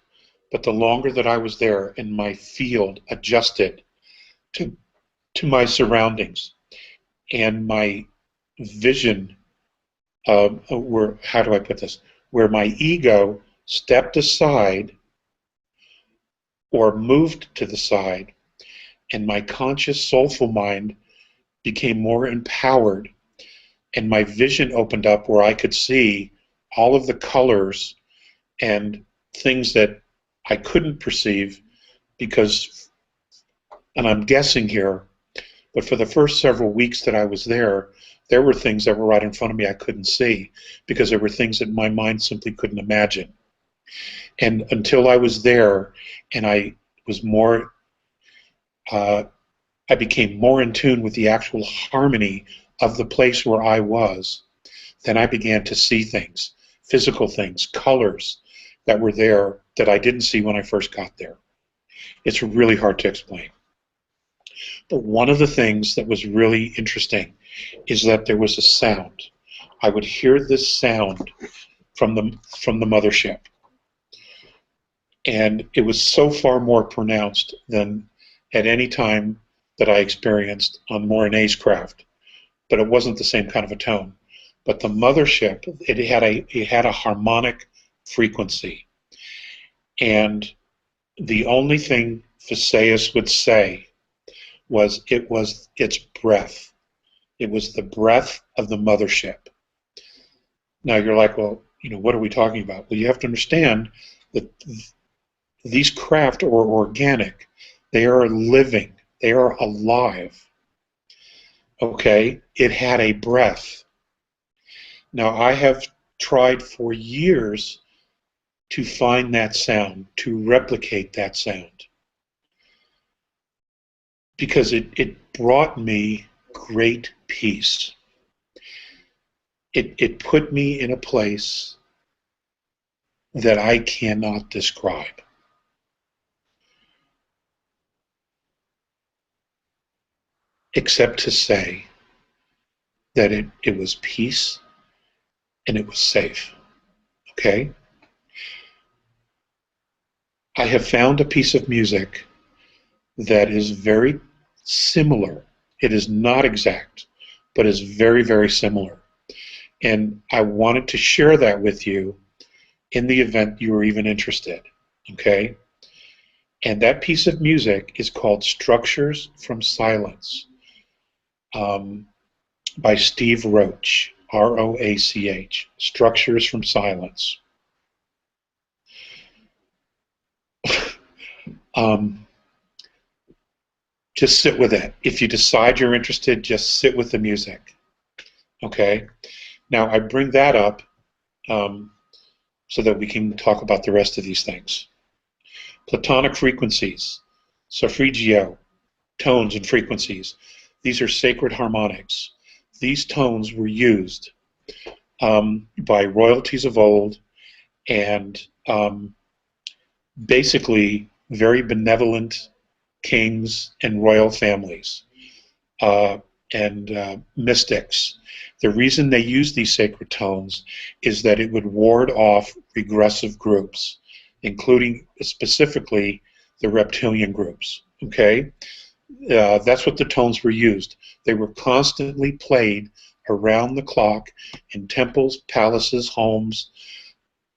but the longer that I was there and my field adjusted to my surroundings and my vision, how do I put this, where my ego stepped aside or moved to the side and my conscious soulful mind became more empowered, and my vision opened up where I could see all of the colors and things that I couldn't perceive because, and I'm guessing here, but for the first several weeks that I was there were things that were right in front of me I couldn't see because there were things that my mind simply couldn't imagine. And until I was there and I was more, I became more in tune with the actual harmony of the place where I was, then I began to see things. physical things, colors that were there that I didn't see when I first got there. It's really hard to explain. But one of the things that was really interesting is that there was a sound. I would hear this sound from the mothership, and it was so far more pronounced than at any time that I experienced on Mornay's craft. But it wasn't the same kind of a tone. But the mothership, it had a harmonic frequency, and the only thing Phaseus would say was its breath. It was the breath of the mothership. Now you're like, well, what are we talking about? Well, you have to understand that these craft are organic. They are living. They are alive. Okay? It had a breath. Now I have tried for years to find that sound, to replicate that sound, because it brought me great peace. It put me in a place that I cannot describe. Except to say that it was peace and it was safe. Okay? I have found a piece of music that is very similar. It is not exact, but is very, very similar. And I wanted to share that with you in the event you were even interested. Okay? And that piece of music is called Structures from Silence, by Steve Roach, R-O-A-C-H, Structures from Silence. Just sit with it. If you decide you're interested, just sit with the music. Okay? Now, I bring that up so that we can talk about the rest of these things. Platonic frequencies, solfeggio, tones and frequencies. These are sacred harmonics. These tones were used by royalties of old and basically very benevolent kings and royal families and mystics. The reason they use these sacred tones is that it would ward off regressive groups, including specifically the reptilian groups. Okay? That's what the tones were used. They were constantly played around the clock in temples, palaces, homes,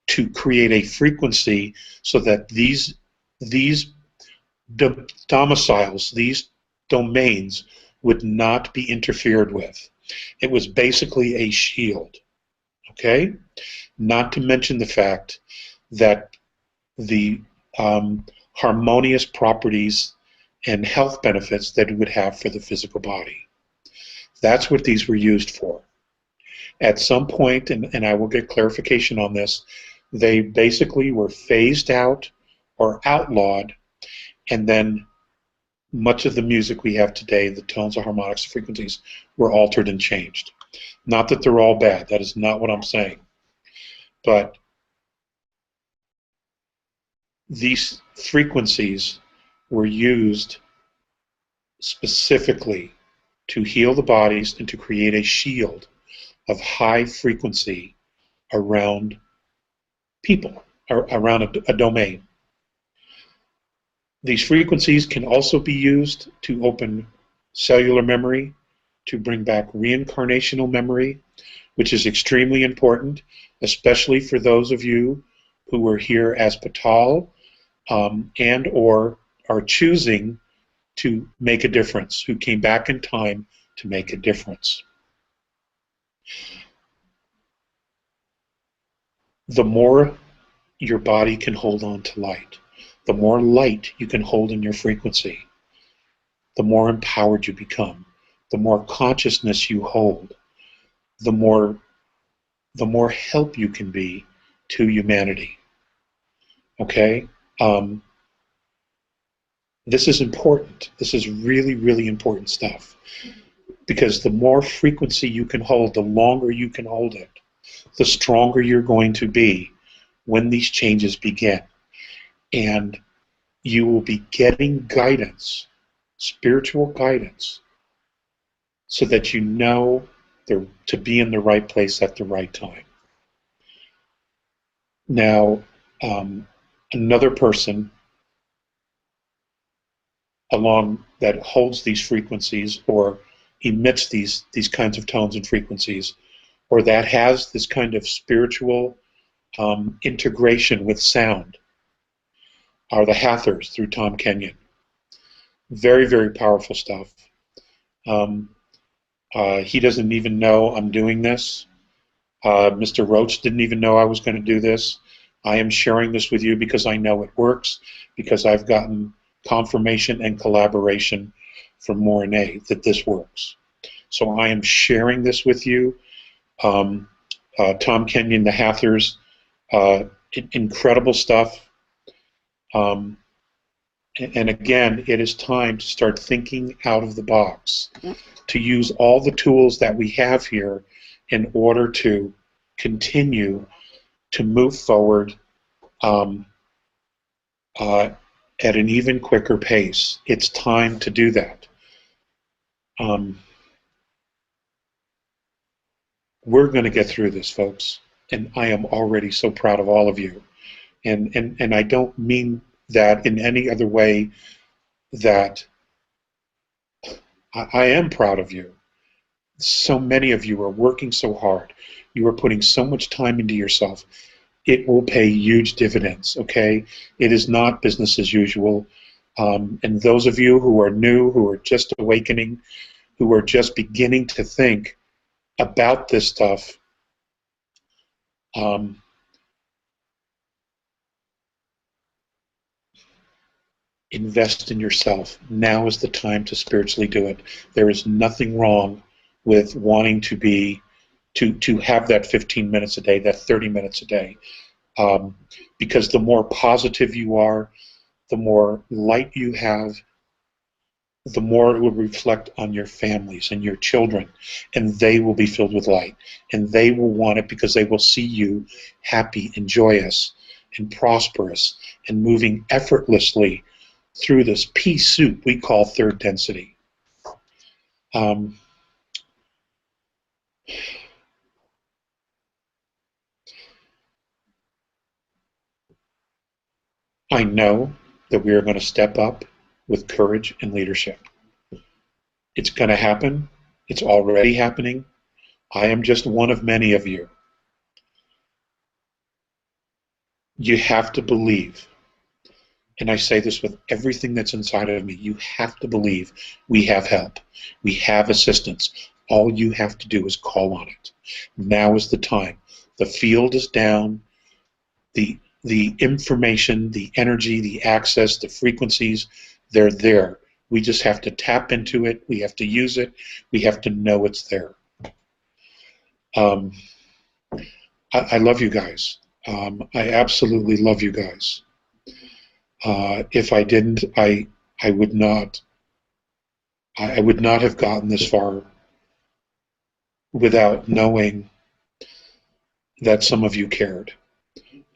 to create a frequency so that these domiciles, these domains, would not be interfered with. It was basically a shield. Okay? Not to mention the fact that the harmonious properties and health benefits that it would have for the physical body. That's what these were used for. At some point, and I will get clarification on this, they basically were phased out or outlawed, and then much of the music we have today, the tones, the harmonics, the frequencies, were altered and changed. Not that they're all bad, that is not what I'm saying. But these frequencies were used specifically to heal the bodies and to create a shield of high frequency around people, or around a domain. These frequencies can also be used to open cellular memory, to bring back reincarnational memory, which is extremely important, especially for those of you who were here as Patal and or are choosing to make a difference, who came back in time to make a difference. The more your body can hold on to light, the more light you can hold in your frequency, the more empowered you become, the more consciousness you hold, the more help you can be to humanity. Okay? This is important. This is really, really important stuff. Because the more frequency you can hold, the longer you can hold it, the stronger you're going to be when these changes begin. And you will be getting guidance, spiritual guidance, so that you know to be in the right place at the right time. Now, another person along that holds these frequencies or emits these kinds of tones and frequencies, or that has this kind of spiritual integration with sound, are the Hathors through Tom Kenyon. Very, very powerful stuff. He doesn't even know I'm doing this. Mr. Roach didn't even know I was going to do this. I am sharing this with you because I know it works, because I've gotten confirmation and collaboration from Mornay that this works. So I am sharing this with you. Tom Kenyon, the Hathors, incredible stuff. And again, it is time to start thinking out of the box, to use all the tools that we have here in order to continue to move forward at an even quicker pace. It's time to do that. We're going to get through this, folks, and I am already so proud of all of you. And I don't mean that in any other way that I am proud of you. So many of you are working so hard. You are putting so much time into yourself. It will pay huge dividends, okay? It is not business as usual. And those of you who are new, who are just awakening, who are just beginning to think about this stuff, invest in yourself. Now is the time to spiritually do it. There is nothing wrong with wanting to be, to have that 15 minutes a day, that 30 minutes a day. Because the more positive you are, the more light you have, the more it will reflect on your families and your children, and they will be filled with light, and they will want it because they will see you happy and joyous and prosperous and moving effortlessly through this pea soup we call third density. I know that we are going to step up with courage and leadership. It's going to happen. It's already happening. I am just one of many of you. You have to believe, and I say this with everything that's inside of me, you have to believe we have help. We have assistance. All you have to do is call on it. Now is the time. The field is down. The information, the energy, the access, the frequencies, they're there. We just have to tap into it. We have to use it. We have to know it's there. I love you guys. I absolutely love you guys. If I didn't, I would not have gotten this far without knowing that some of you cared.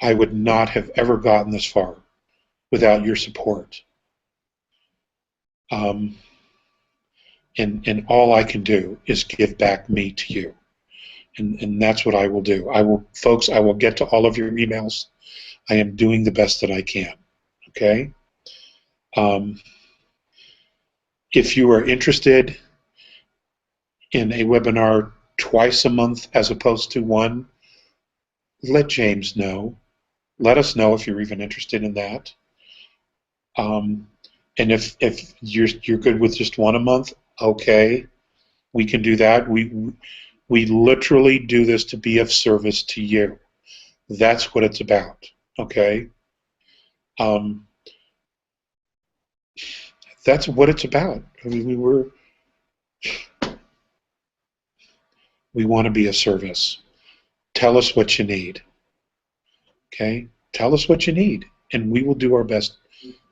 I would not have ever gotten this far without your support. And all I can do is give back me to you. And that's what I will do. Folks, I will get to all of your emails. I am doing the best that I can. Okay? If you are interested in a webinar twice a month as opposed to one, let James know. Let us know if you're even interested in that. And if you're good with just one a month, okay, we can do that. We literally do this to be of service to you. That's what it's about. Okay. That's what it's about. I mean, we want to be of service. Tell us what you need. Okay? Tell us what you need, and we will do our best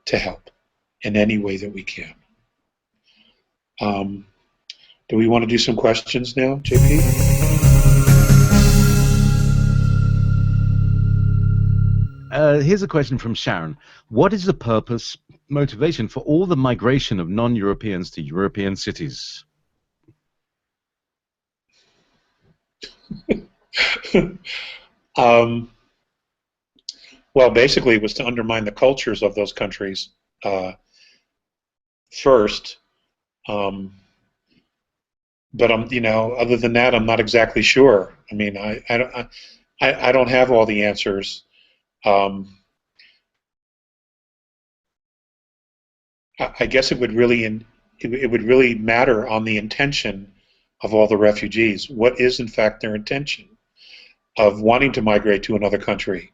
to help in any way that we can. Do we want to do some questions now, JP? Here's a question from Sharon. What is the purpose, motivation for all the migration of non-Europeans to European cities? Well, basically, it was to undermine the cultures of those countries first. But other than that, I'm not exactly sure. I mean, I don't have all the answers. I guess it would really matter on the intention of all the refugees. What is in fact their intention of wanting to migrate to another country?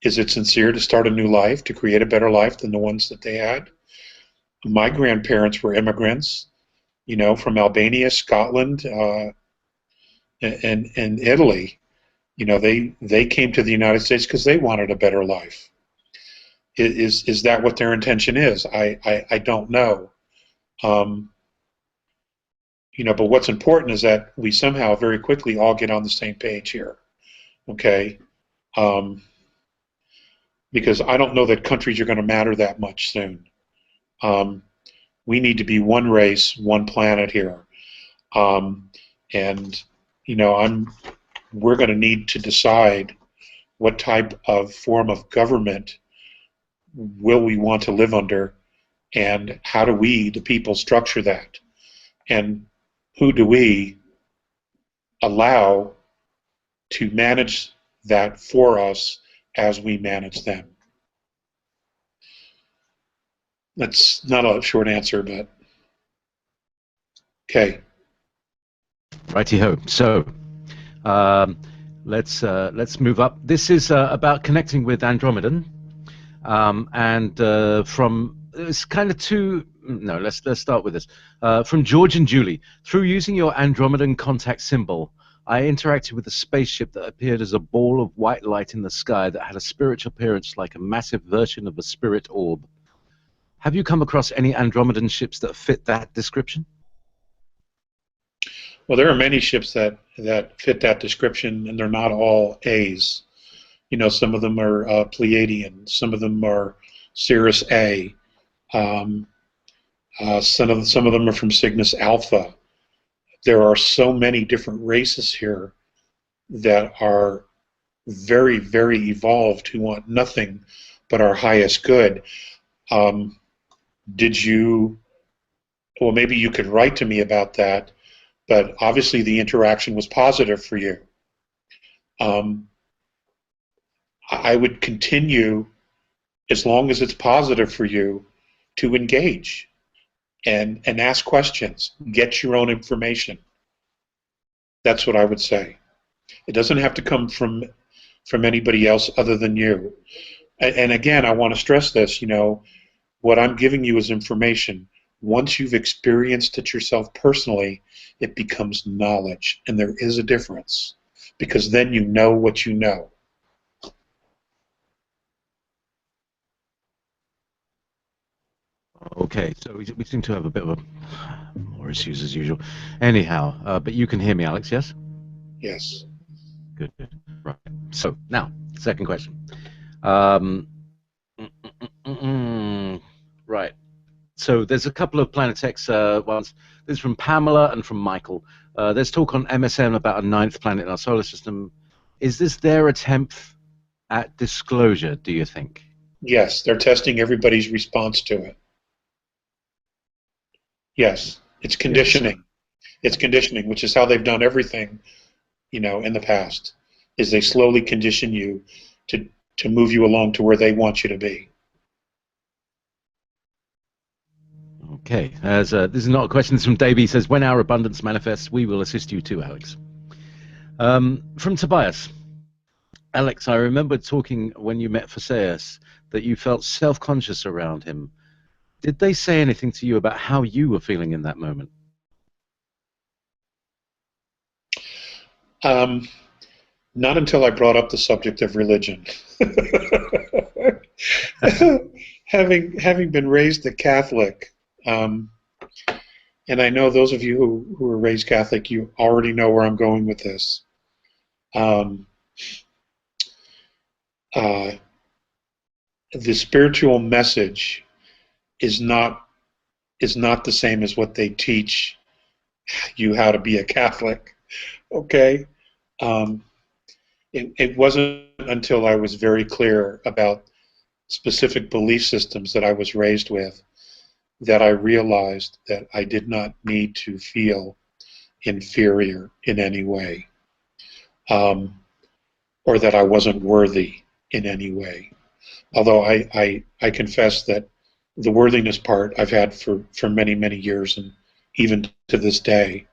Is it sincere to start a new life, to create a better life than the ones that they had? My grandparents were immigrants, from Albania, Scotland, and Italy. They came to the United States because they wanted a better life. Is that what their intention is? I don't know. But what's important is that we somehow very quickly all get on the same page here. Okay. Because I don't know that countries are going to matter that much soon. We need to be one race, one planet here. And we're going to need to decide what type of form of government will we want to live under, and how do we, the people, structure that, and who do we allow to manage that for us as we manage them. That's not a short answer, but okay. Righty-ho. So let's move up. This is about connecting with Andromedan, and from it's kind of two. No, let's start with this. From George and Julie. Through using your Andromedan contact symbol, I interacted with a spaceship that appeared as a ball of white light in the sky that had a spiritual appearance like a massive version of a spirit orb. Have you come across any Andromedan ships that fit that description? Well, there are many ships that fit that description, and they're not all A's. Some of them are Pleiadian, some of them are Cirrus A, some of them are from Cygnus Alpha. There are so many different races here that are very, very evolved, who want nothing but our highest good. Well, maybe you could write to me about that, but obviously the interaction was positive for you. I would continue, as long as it's positive for you, to engage and ask questions, get your own information. That's what I would say. It doesn't have to come from anybody else other than you. And again, I want to stress this, what I'm giving you is information. Once you've experienced it yourself personally, it becomes knowledge, and there is a difference, because then you know what you know. Okay, so we seem to have a bit of more issues as usual. Anyhow, but you can hear me, Alex, yes? Yes. Good. Right. So now, second question. Right. So there's a couple of Planet X ones. There's from Pamela and from Michael. There's talk on MSM about a ninth planet in our solar system. Is this their attempt at disclosure, do you think? Yes, they're testing everybody's response to it. Yes, it's conditioning. Yes. It's conditioning, which is how they've done everything, in the past, is they slowly condition you to move you along to where they want you to be. Okay, this is not a question. This is from Davey. He says, when our abundance manifests, we will assist you too, Alex. From Tobias. Alex, I remember talking when you met Phaseus that you felt self-conscious around him. Did they say anything to you about how you were feeling in that moment? Not until I brought up the subject of religion. having been raised a Catholic, and I know those of you who were raised Catholic, you already know where I'm going with this. uh, the spiritual message is not the same as what they teach you how to be a Catholic. Okay, um, it wasn't until I was very clear about specific belief systems that I was raised with that I realized that I did not need to feel inferior in any way, or that I wasn't worthy in any way. Although I confess that the worthiness part I've had for many, many years, and even to this day,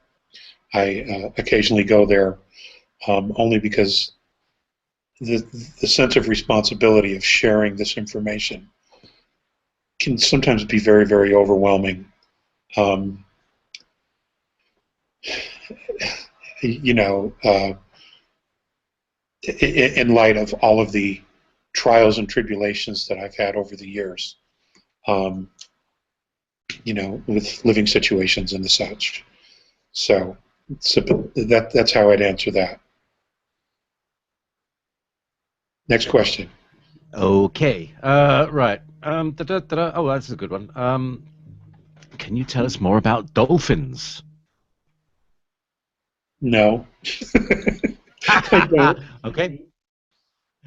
I occasionally go there only because the sense of responsibility of sharing this information can sometimes be very, very overwhelming. Um, you know, in light of all of the trials and tribulations that I've had over the years, um, with living situations and the such. So that's how I'd answer that. Next question. Okay. Right. Oh, that's a good one. Can you tell us more about dolphins? No. I don't. Okay.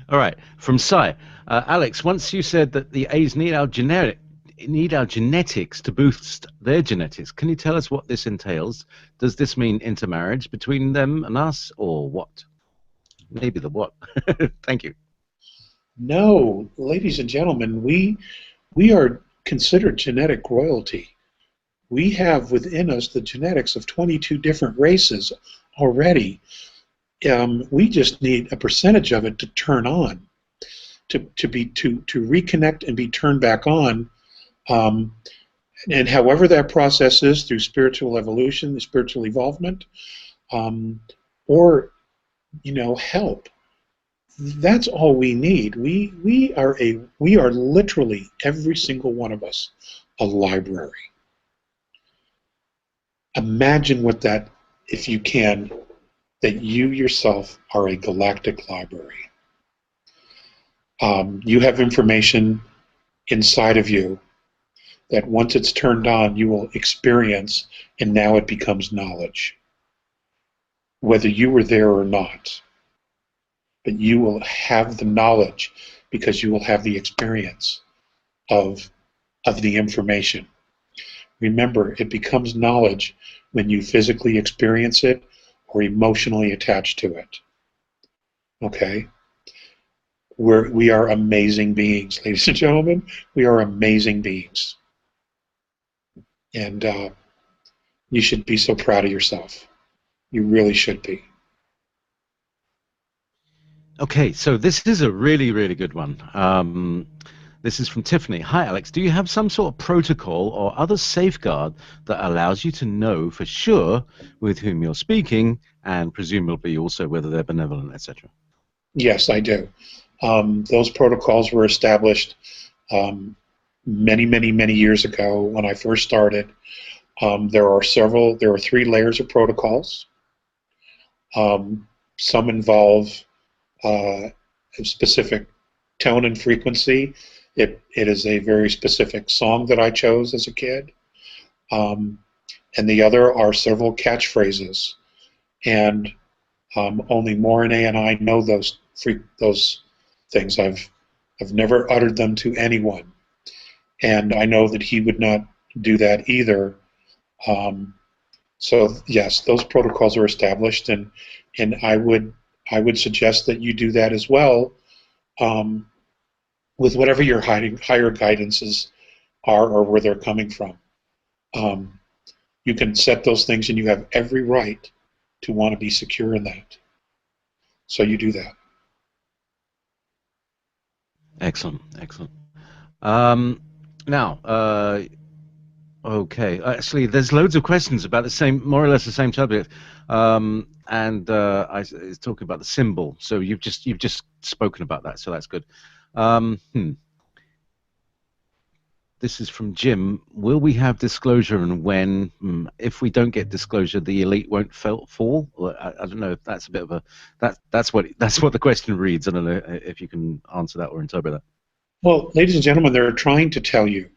All right. From Sai. Alex, once you said that the A's need our genetics to boost their genetics. Can you tell us what this entails? Does this mean intermarriage between them and us, or what? Maybe the what? Thank you. No, ladies and gentlemen, we are considered genetic royalty. We have within us the genetics of 22 different races already. We just need a percentage of it to turn on, to reconnect and be turned back on. Um, and however that process is, through spiritual evolution, the spiritual evolvement, or help. That's all we need. We are literally, every single one of us, a library. Imagine what that, if you can, that you yourself are a galactic library. You have information inside of you that once it's turned on, you will experience, and now it becomes knowledge, whether you were there or not. But you will have the knowledge because you will have the experience of the information. Remember, it becomes knowledge when you physically experience it or emotionally attach to it. Okay? We are amazing beings, ladies and gentlemen. We are amazing beings. And you should be so proud of yourself. You really should be. Okay, so this is a really, really good one. This is from Tiffany. Hi, Alex. Do you have some sort of protocol or other safeguard that allows you to know for sure with whom you're speaking, and presumably also whether they're benevolent, etc.? Yes, I do. Those protocols were established many, many, many years ago when I first started. There are 3 layers of protocols. Some involve a specific tone and frequency. It is a very specific song that I chose as a kid. And the other are several catchphrases. And only Morine and I know those things. I've never uttered them to anyone. And I know that he would not do that either. So yes, those protocols are established, and I would suggest that you do that as well, with whatever your higher guidances are or where they're coming from. You can set those things, and you have every right to want to be secure in that. So you do that. Excellent, excellent. Now, okay. Actually, there's loads of questions about the same, more or less the same subject, it's talking about the symbol. So you've just spoken about that, so that's good. this is from Jim. Will we have disclosure, and when? If we don't get disclosure, the elite won't fall. Well, I don't know if that's a bit of a that's what the question reads. I don't know if you can answer that or interpret that. Well, ladies and gentlemen, they're trying to tell you.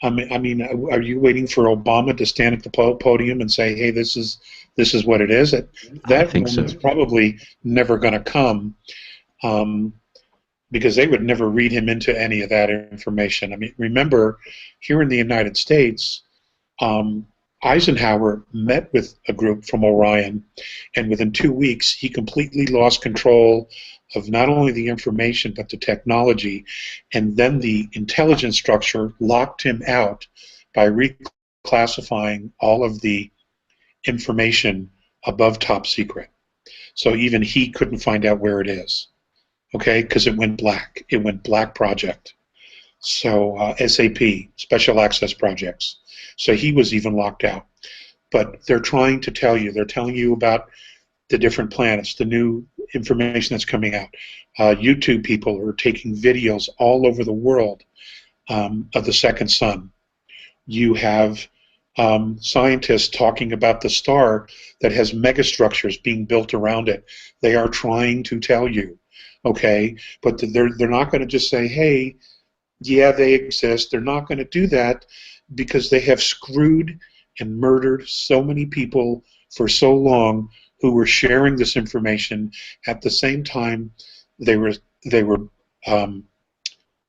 I mean, are you waiting for Obama to stand at the podium and say, "Hey, this is what it is"? That moment's probably never going to come, because they would never read him into any of that information. I mean, remember, here in the United States, Eisenhower met with a group from Orion, and within 2 weeks, he completely lost control of not only the information but the technology, and then the intelligence structure locked him out by reclassifying all of the information above top secret. So even he couldn't find out where it is, okay, because it went black. It went black project. So SAP, Special Access Projects. So he was even locked out. But they're trying to tell you, they're telling you about the different planets, the new information that's coming out. YouTube people are taking videos all over the world of the second sun. You have scientists talking about the star that has megastructures being built around it. They are trying to tell you, okay? But they're not going to just say, hey, yeah, they exist. They're not going to do that because they have screwed and murdered so many people for so long who were sharing this information. At the same time, they were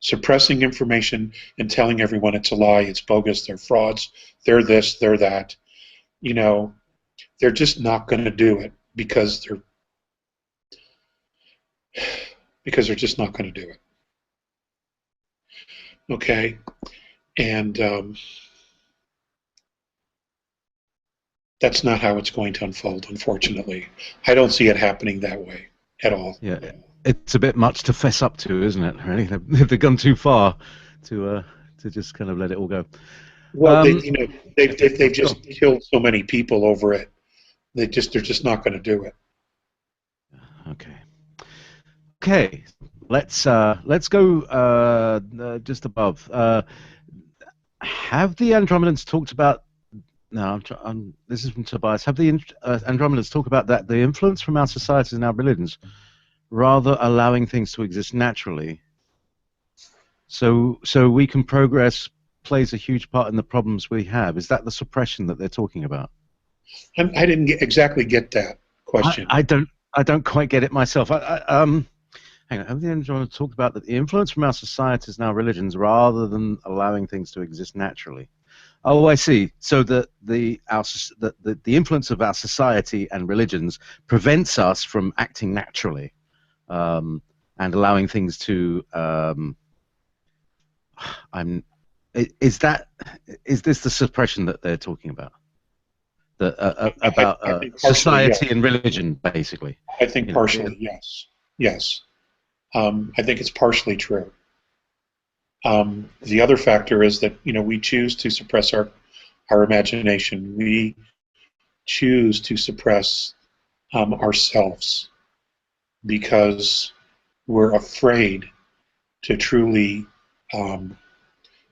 suppressing information and telling everyone it's a lie, it's bogus, they're frauds, they're this, they're that. You know, they're just not going to do it because they're just not going to do it. Okay, and that's not how it's going to unfold, unfortunately. I don't see it happening that way at all. Yeah, it's a bit much to fess up to, isn't it? Really, they've gone too far to just kind of let it all go. Well, they've just killed so many people over it. They're just not going to do it. Okay. Let's go just above. Have the Andromedans talked about? No, this is from Tobias. Have the Andromedans talked about that the influence from our societies and our religions, rather allowing things to exist naturally, so we can progress, plays a huge part in the problems we have? Is that the suppression that they're talking about? I didn't exactly get that question. I don't quite get it myself. Hang on, have the Andromedans talked about that the influence from our societies and our religions, rather than allowing things to exist naturally? Oh, I see. So the influence of our society and religions prevents us from acting naturally, and allowing things to. Is this the suppression that they're talking about? About society and religion, basically. I think partially, yes. Yes. I think it's partially true. The other factor is that we choose to suppress our imagination. We choose to suppress ourselves because we're afraid to truly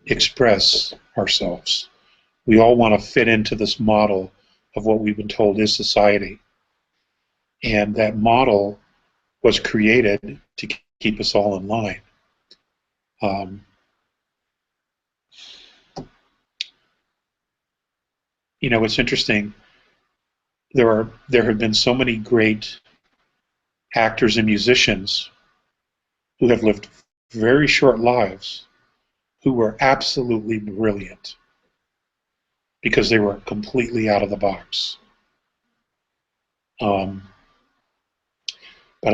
express ourselves. We all want to fit into this model of what we've been told is society, and that model was created to keep us all in line. It's interesting. There have been so many great actors and musicians who have lived very short lives who were absolutely brilliant because they were completely out of the box. But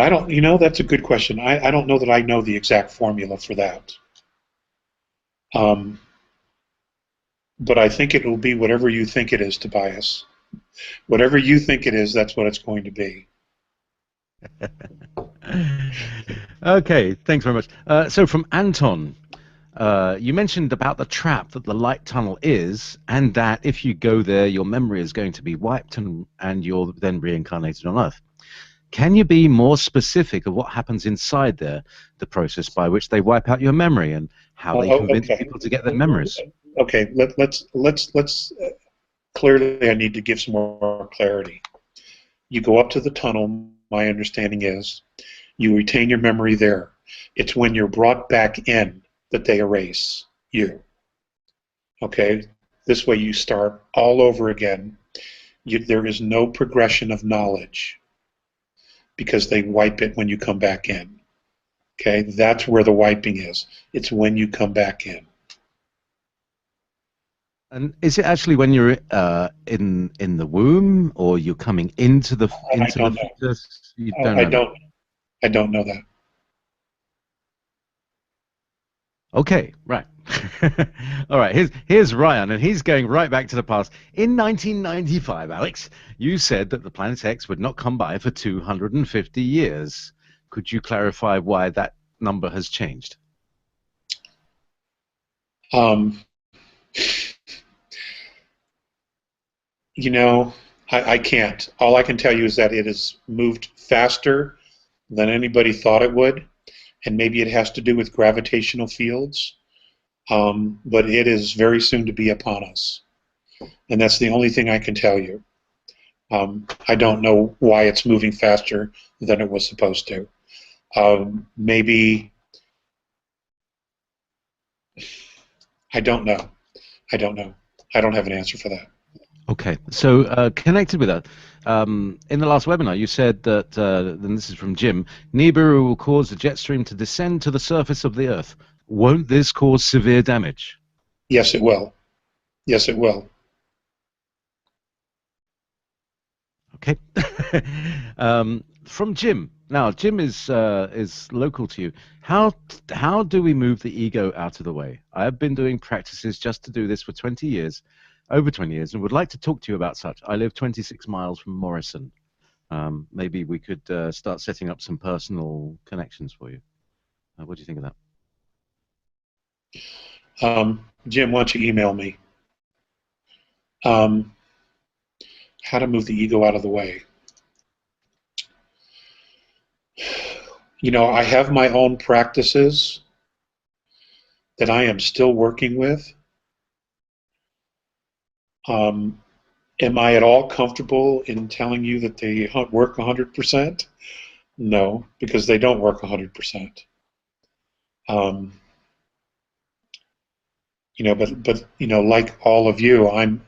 I don't, that's a good question. I don't know that I know the exact formula for that. But I think it will be whatever you think it is, Tobias. Whatever you think it is, that's what it's going to be. Okay, thanks very much. So from Anton, you mentioned about the trap that the light tunnel is, and that if you go there, your memory is going to be wiped and you're then reincarnated on Earth. Can you be more specific of what happens inside there, the process by which they wipe out your memory and how they convince Okay. people to get their memories? Okay. Let's clearly, I need to give some more clarity. You go up to the tunnel. My understanding is you retain your memory there. It's when you're brought back in that they erase you. Okay. This way, you start all over again. There is no progression of knowledge because they wipe it when you come back in. Okay, that's where the wiping is. It's when you come back in. And is it actually when you're in the womb, or you're coming into the I don't know. fetus? You don't I know that. don't. I don't know that. Okay, right. All right. Here's Ryan, and he's going right back to the past. In 1995, Alex, you said that the planet X would not come by for 250 years. Could you clarify why that number has changed? Um, you know, I can't. All I can tell you is that it has moved faster than anybody thought it would, and maybe it has to do with gravitational fields. But it is very soon to be upon us, and that's the only thing I can tell you. I don't know why it's moving faster than it was supposed to. Maybe I don't know. I don't know. I don't have an answer for that. Okay, so connected with that, in the last webinar, you said that, and this is from Jim, Nibiru will cause the jet stream to descend to the surface of the Earth. Won't this cause severe damage? Yes, it will. Yes, it will. Okay. From Jim. Now, Jim is local to you. How do we move the ego out of the way? I have been doing practices just to do this for 20 years, over 20 years, and would like to talk to you about such. I live 26 miles from Morrison. Maybe we could start setting up some personal connections for you. What do you think of that? Jim, why don't you email me? Um, how to move the ego out of the way. You know, I have my own practices that I am still working with. Um, am I at all comfortable in telling you that they work 100%? No, because they don't work 100%. Um, you know, but you know, like all of you, I'm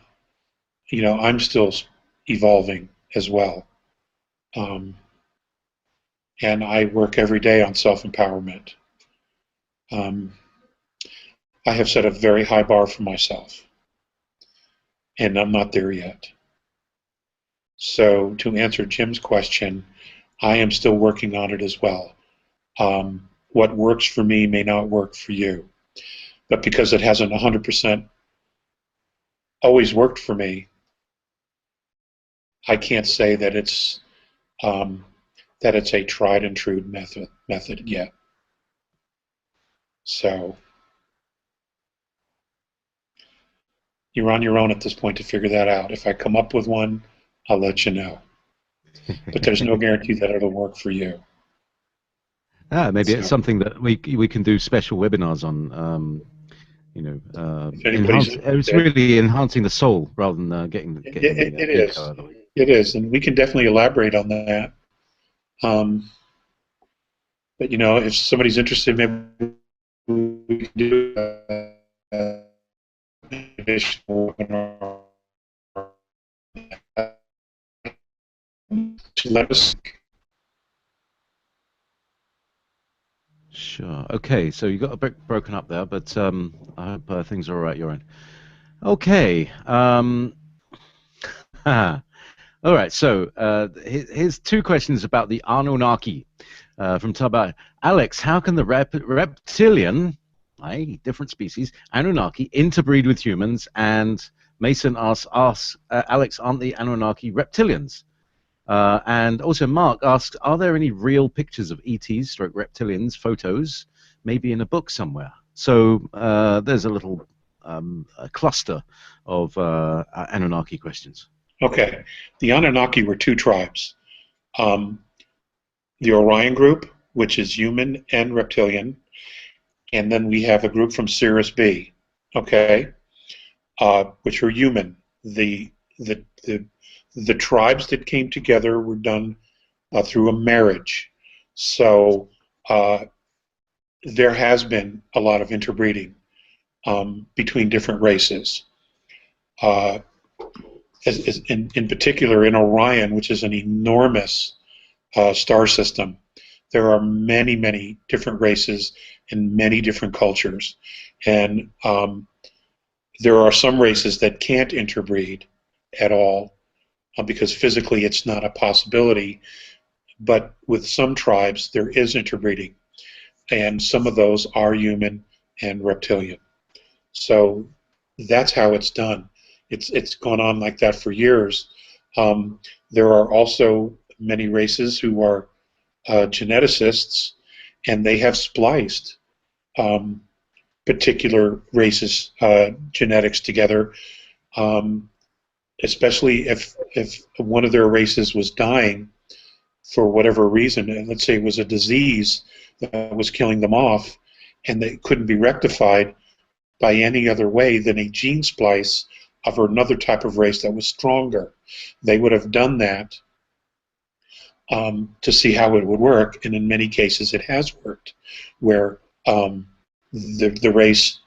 still evolving as well. Um, and I work every day on self-empowerment. Um, I have set a very high bar for myself, and I'm not there yet. So to answer Jim's question, I am still working on it as well. What works for me may not work for you, but because it hasn't 100% always worked for me, I can't say um, that it's a tried and true method yet. So you're on your own at this point to figure that out. If I come up with one, I'll let you know. But there's no guarantee that it'll work for you. Maybe So it's something that we can do special webinars on. You know, if anybody's it's interested, really enhancing the soul rather than getting the it ego out is. of the way. It is, and we can definitely elaborate on that. Um, but you know, if somebody's interested, maybe we can do a additional webinar. To let us. Sure. Okay. So you got a bit broken up there, but I hope things are all right your end. Okay. All right. So here's two questions about the Anunnaki from Taba. Alex, how can the reptilian, i.e., different species, Anunnaki, interbreed with humans? And Mason asks Alex, aren't the Anunnaki reptilians? And also Mark asks, are there any real pictures of ETs, stroke reptilians, photos, maybe in a book somewhere? So there's a little a cluster of Anunnaki questions. Okay, the Anunnaki were two tribes. Um, the Orion group, which is human and reptilian, and then we have a group from Sirius B, okay, which are human. The, the, the tribes that came together were done through a marriage. So there has been a lot of interbreeding between different races. In particular, in Orion, which is an enormous star system, there are many, many different races and many different cultures. And there are some races that can't interbreed at all because physically it's not a possibility. But with some tribes, there is interbreeding. And some of those are human and reptilian. So that's how it's done. It's gone on like that for years. There are also many races who are geneticists, and they have spliced particular races' genetics together, especially if one of their races was dying for whatever reason, and let's say it was a disease that was killing them off, and they couldn't be rectified by any other way than a gene splice of another type of race that was stronger. They would have done that to see how it would work, and in many cases it has worked, where the race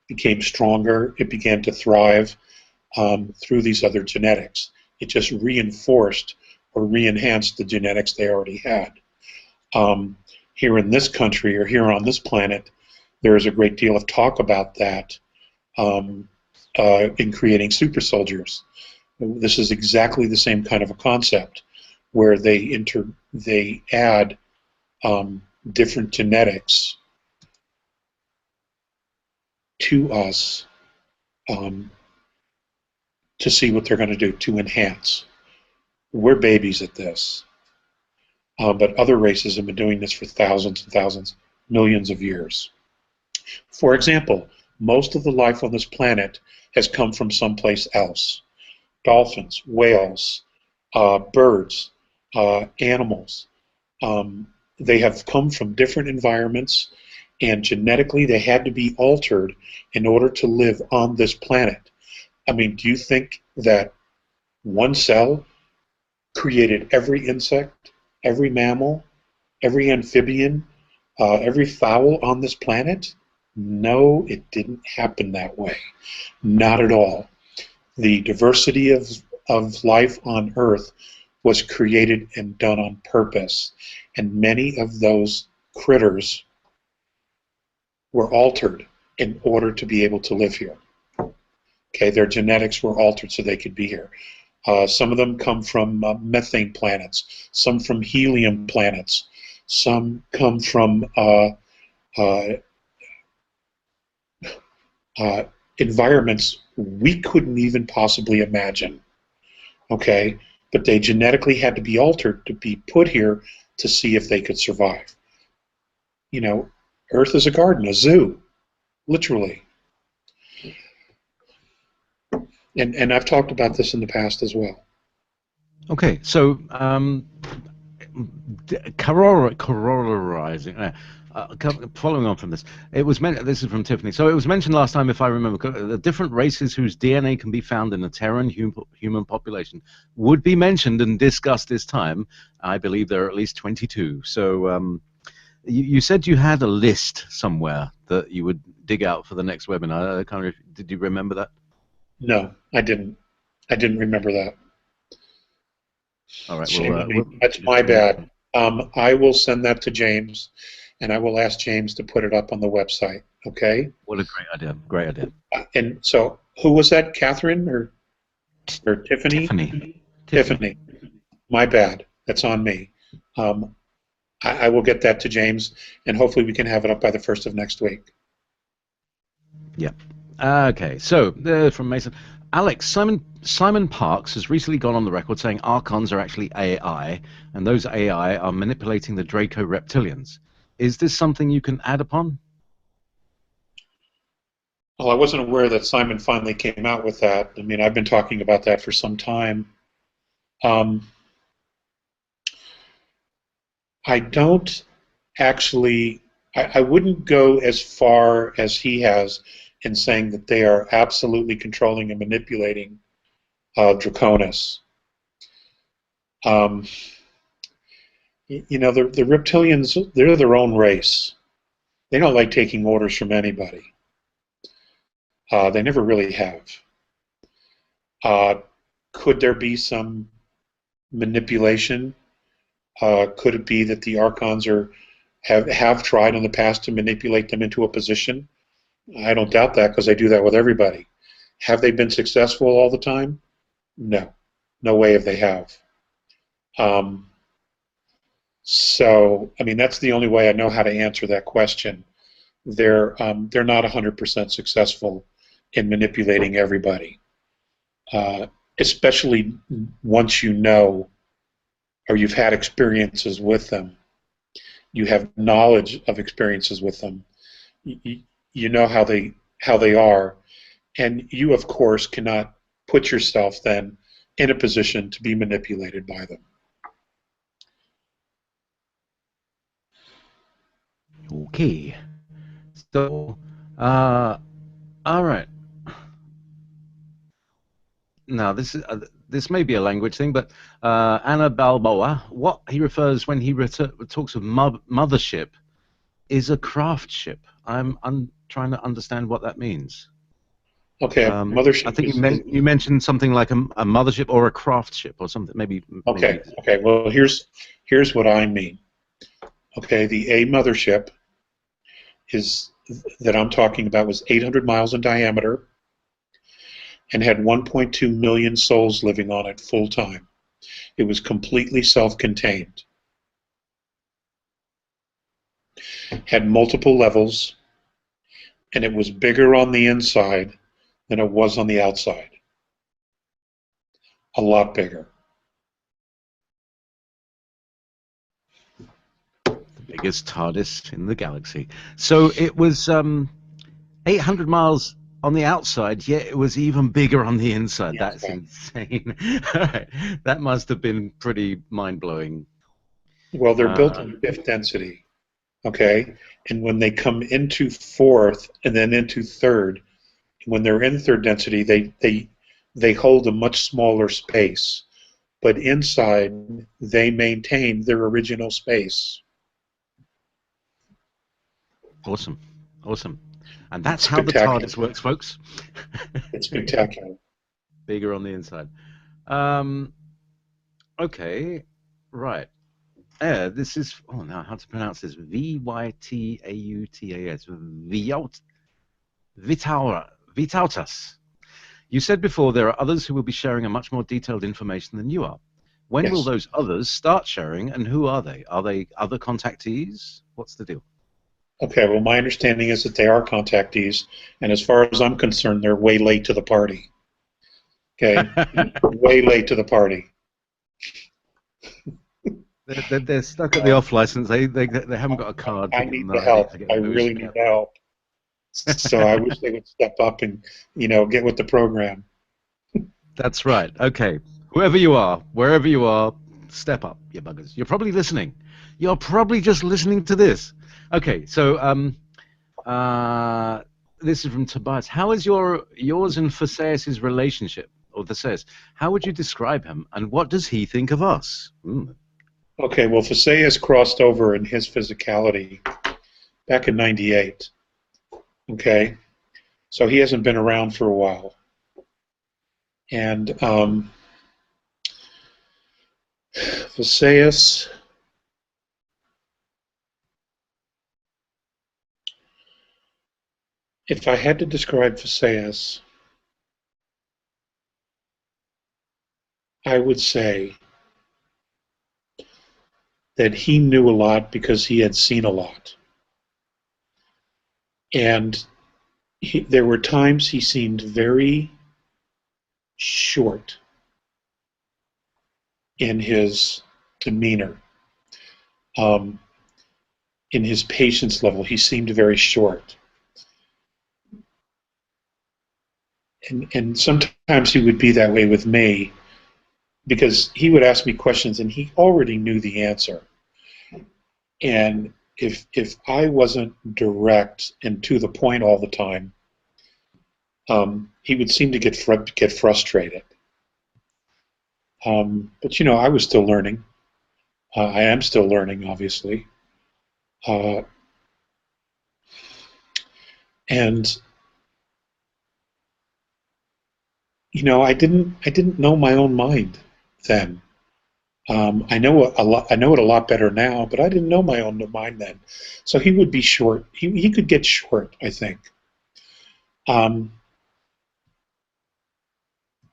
became stronger, it began to thrive through these other genetics. It just reinforced or re-enhanced the genetics they already had. Here in this country, or here on this planet, there is a great deal of talk about that in creating super soldiers. This is exactly the same kind of a concept, where they add different genetics to us to see what they're going to do to enhance. We're babies at this, but other races have been doing this for thousands and thousands, millions of years. For example, most of the life on this planet has come from someplace else. Dolphins, whales, birds, animals. They have come from different environments, and genetically they had to be altered in order to live on this planet. I mean, do you think that one cell created every insect, every mammal, every amphibian, every fowl on this planet? No, it didn't happen that way. Not at all. The diversity of life on Earth was created and done on purpose, and many of those critters were altered in order to be able to live here. Okay, their genetics were altered so they could be here. Some of them come from methane planets, some from helium planets, some come from environments we couldn't even possibly imagine. Okay, but they genetically had to be altered to be put here to see if they could survive. You know, Earth is a garden, a zoo, literally. And I've talked about this in the past as well. Okay, so corollarizing, following on from this, it was this is from Tiffany. So it was mentioned last time, if I remember, the different races whose DNA can be found in the Terran human population would be mentioned and discussed this time. I believe there are at least 22. So you said you had a list somewhere that you would dig out for the next webinar. Did you remember that? No, I didn't. I didn't remember that. All right. Shame on me. That's my bad. I will send that to James, and I will ask James to put it up on the website. Okay. What a great idea! Great idea. And so, who was that? Catherine or Tiffany? Tiffany. My bad. That's on me. I will get that to James, and hopefully we can have it up by the 1st of next week. Yeah. Okay. So from Mason. Alex, Simon Parks has recently gone on the record saying Archons are actually AI, and those AI are manipulating the Draco reptilians. Is this something you can add upon? Well, I wasn't aware that Simon finally came out with that. I mean, I've been talking about that for some time. I don't actually, I wouldn't go as far as he has in saying that they are absolutely controlling and manipulating Draconis. Um, you know, the reptilians, they're their own race. They don't like taking orders from anybody. They never really have. Uh, could there be some manipulation? Could it be that the archons have tried in the past to manipulate them into a position? I don't doubt that, because they do that with everybody. Have they been successful all the time? No. No way if they have. So, I mean, that's the only way I know how to answer that question. They're not 100% successful in manipulating everybody, especially once you know, or you've had experiences with them. You have knowledge of experiences with them. You know how they are, and you, of course, cannot put yourself then in a position to be manipulated by them. Okay. So, all right. Now, this may be a language thing, but Anna Balboa, what he refers when he talks of mothership is a craft ship. I'm trying to understand what that means. Okay, mothership. I think you mentioned something like a mothership or a craft ship or something. Maybe. Okay. Okay. Well, here's what I mean. Okay, the A mothership is that I'm talking about was 800 miles in diameter and had 1.2 million souls living on it full time. It was completely self-contained. Had multiple levels, and it was bigger on the inside than it was on the outside. A lot bigger. The biggest TARDIS in the galaxy. So it was 800 miles on the outside, yet it was even bigger on the inside. That's insane. That must have been pretty mind-blowing. Well, they're built in fifth density, okay? And when they come into fourth and then into third, when they're in third density, they hold a much smaller space. But inside, they maintain their original space. Awesome. Awesome. And that's how the TARDIS works, folks. It's spectacular. Bigger on the inside. Okay, right. This is, oh, now how to pronounce this? Vytautas. Vitautas. You said before there are others who will be sharing a much more detailed information than you are. When will those others start sharing, and who are they? Are they other contactees? What's the deal? Okay, well, my understanding is that they are contactees, and as far as I'm concerned, they're way late to the party. Okay, way late to the party. They're stuck at the off license. They haven't got a card. I need the help. I really need the help. So I wish they would step up and, you know, get with the program. That's right. Okay, whoever you are, wherever you are, step up, you buggers. You're probably listening. You're probably just listening to this. Okay, so this is from Tobias. How is yours and Phaseus' relationship, or Theseus? How would you describe him, and what does he think of us? Okay, well, Phaseus crossed over in his physicality back in '98. Okay, so he hasn't been around for a while, and Phaseus. If I had to describe Phaseus, I would say that he knew a lot because he had seen a lot. And there were times he seemed very short in his demeanor. In his patience level, he seemed very short. And sometimes he would be that way with me because he would ask me questions and he already knew the answer. And if I wasn't direct and to the point all the time, he would seem to get frustrated. But I was still learning. I am still learning, obviously, uh, and I didn't know my own mind then. I know a lot. I know it a lot better now, but I didn't know my own mind then. So he would be short. He could get short, I think. Um,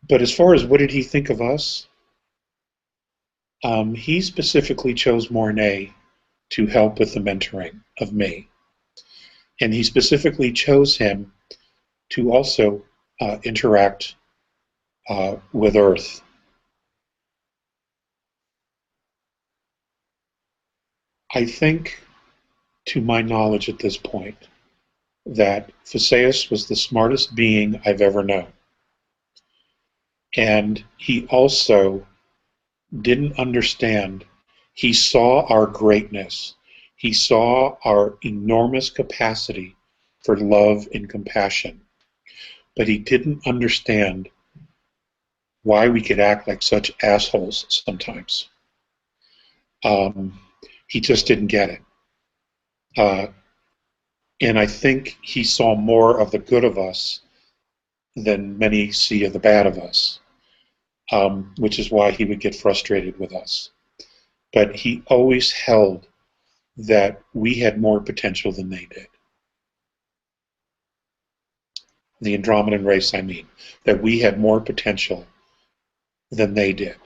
but as far as what did he think of us, he specifically chose Mornay to help with the mentoring of me, and he specifically chose him to also interact with Earth. I think, to my knowledge at this point, that Phaseus was the smartest being I've ever known. And he also didn't understand. He saw our greatness. He saw our enormous capacity for love and compassion. But he didn't understand why we could act like such assholes sometimes. He just didn't get it. And I think he saw more of the good of us than many see of the bad of us, which is why he would get frustrated with us. But he always held that we had more potential than they did. The Andromedan race, I mean, that we had more potential than they did,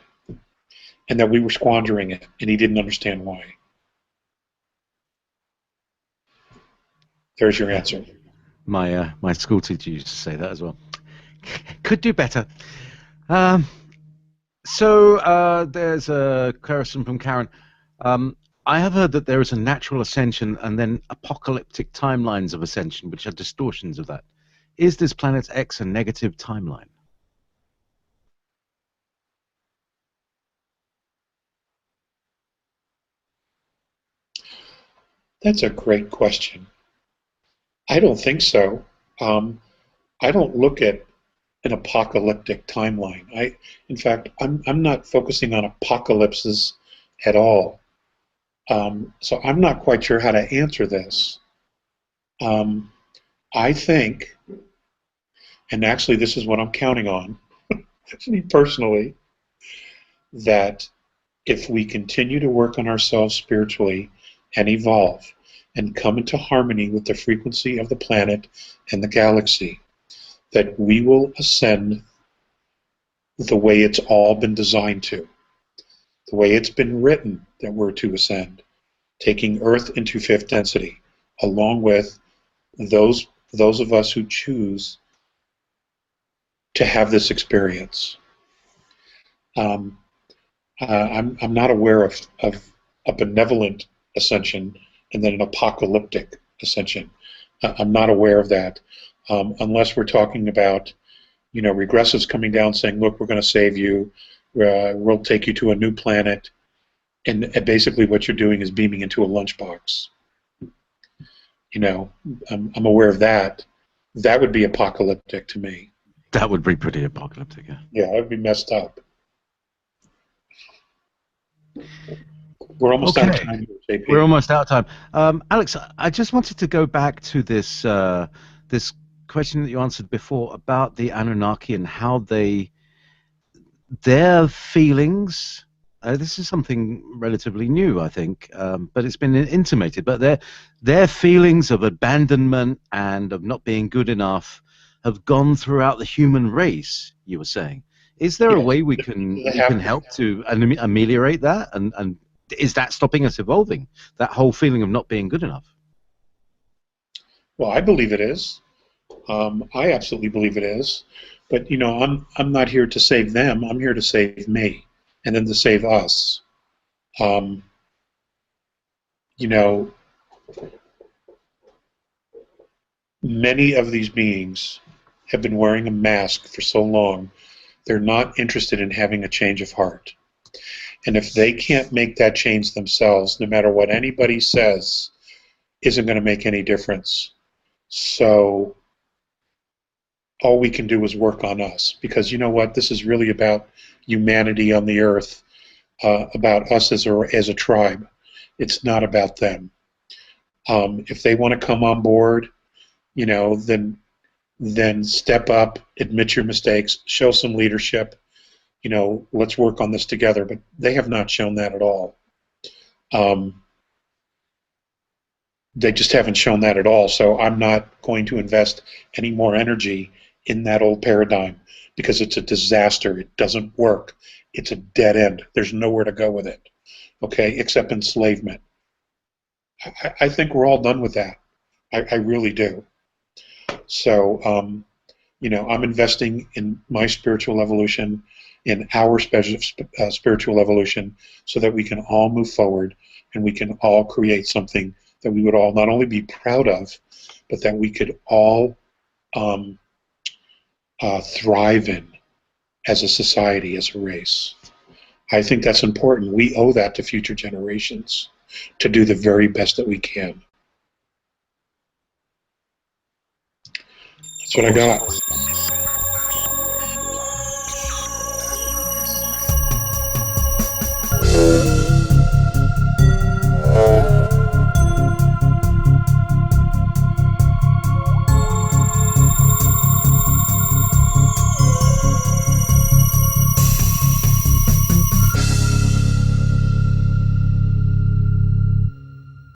and that we were squandering it, and he didn't understand why. There's your answer. My school teacher used to say that as well. Could do better. So there's a question from Karen. I have heard that there is a natural ascension and then apocalyptic timelines of ascension, which are distortions of that. Is this Planet X a negative timeline? That's a great question. I don't think so. I don't look at an apocalyptic timeline. In fact, I'm not focusing on apocalypses at all. So I'm not quite sure how to answer this. I think, and actually this is what I'm counting on, me personally, that if we continue to work on ourselves spiritually and evolve and come into harmony with the frequency of the planet and the galaxy, that we will ascend the way it's all been designed to, the way it's been written that we're to ascend, taking Earth into fifth density, along with those of us who choose to have this experience. I'm not aware of a benevolent ascension and then an apocalyptic ascension. I'm not aware of that, unless we're talking about, regressives coming down saying, look, we're going to save you, we'll take you to a new planet, and basically what you're doing is beaming into a lunchbox. I'm aware of that. That would be apocalyptic to me. That would be pretty apocalyptic, yeah. Yeah, that would be messed up. We're almost out of time here, JP. We're almost out of time. Alex, I just wanted to go back to this this question that you answered before about the Anunnaki and how their feelings. This is something relatively new, I think, but it's been intimated. But their feelings of abandonment and of not being good enough have gone throughout the human race. You were saying, is there a way we can help to ameliorate that? And is that stopping us evolving? That whole feeling of not being good enough. Well, I believe it is. I absolutely believe it is. But I'm not here to save them. I'm here to save me, and then to save us. Many of these beings have been wearing a mask for so long, they're not interested in having a change of heart. And if they can't make that change themselves, no matter what anybody says, isn't going to make any difference. So all we can do is work on us, because you know what? This is really about humanity on the earth, about us as a tribe. It's not about them. If they want to come on board, you know, then step up, admit your mistakes, show some leadership. You know, let's work on this together. But they have not shown that at all. They just haven't shown that at all. So I'm not going to invest any more energy in that old paradigm, because it's a disaster. It doesn't work. It's a dead end. There's nowhere to go with it, okay, except enslavement. I think we're all done with that. I really do. So, you know, I'm investing in my spiritual evolution, in our spiritual evolution, so that we can all move forward and we can all create something that we would all not only be proud of, but that we could all thrive in as a society, as a race. I think that's important. We owe that to future generations, to do the very best that we can. That's what I got.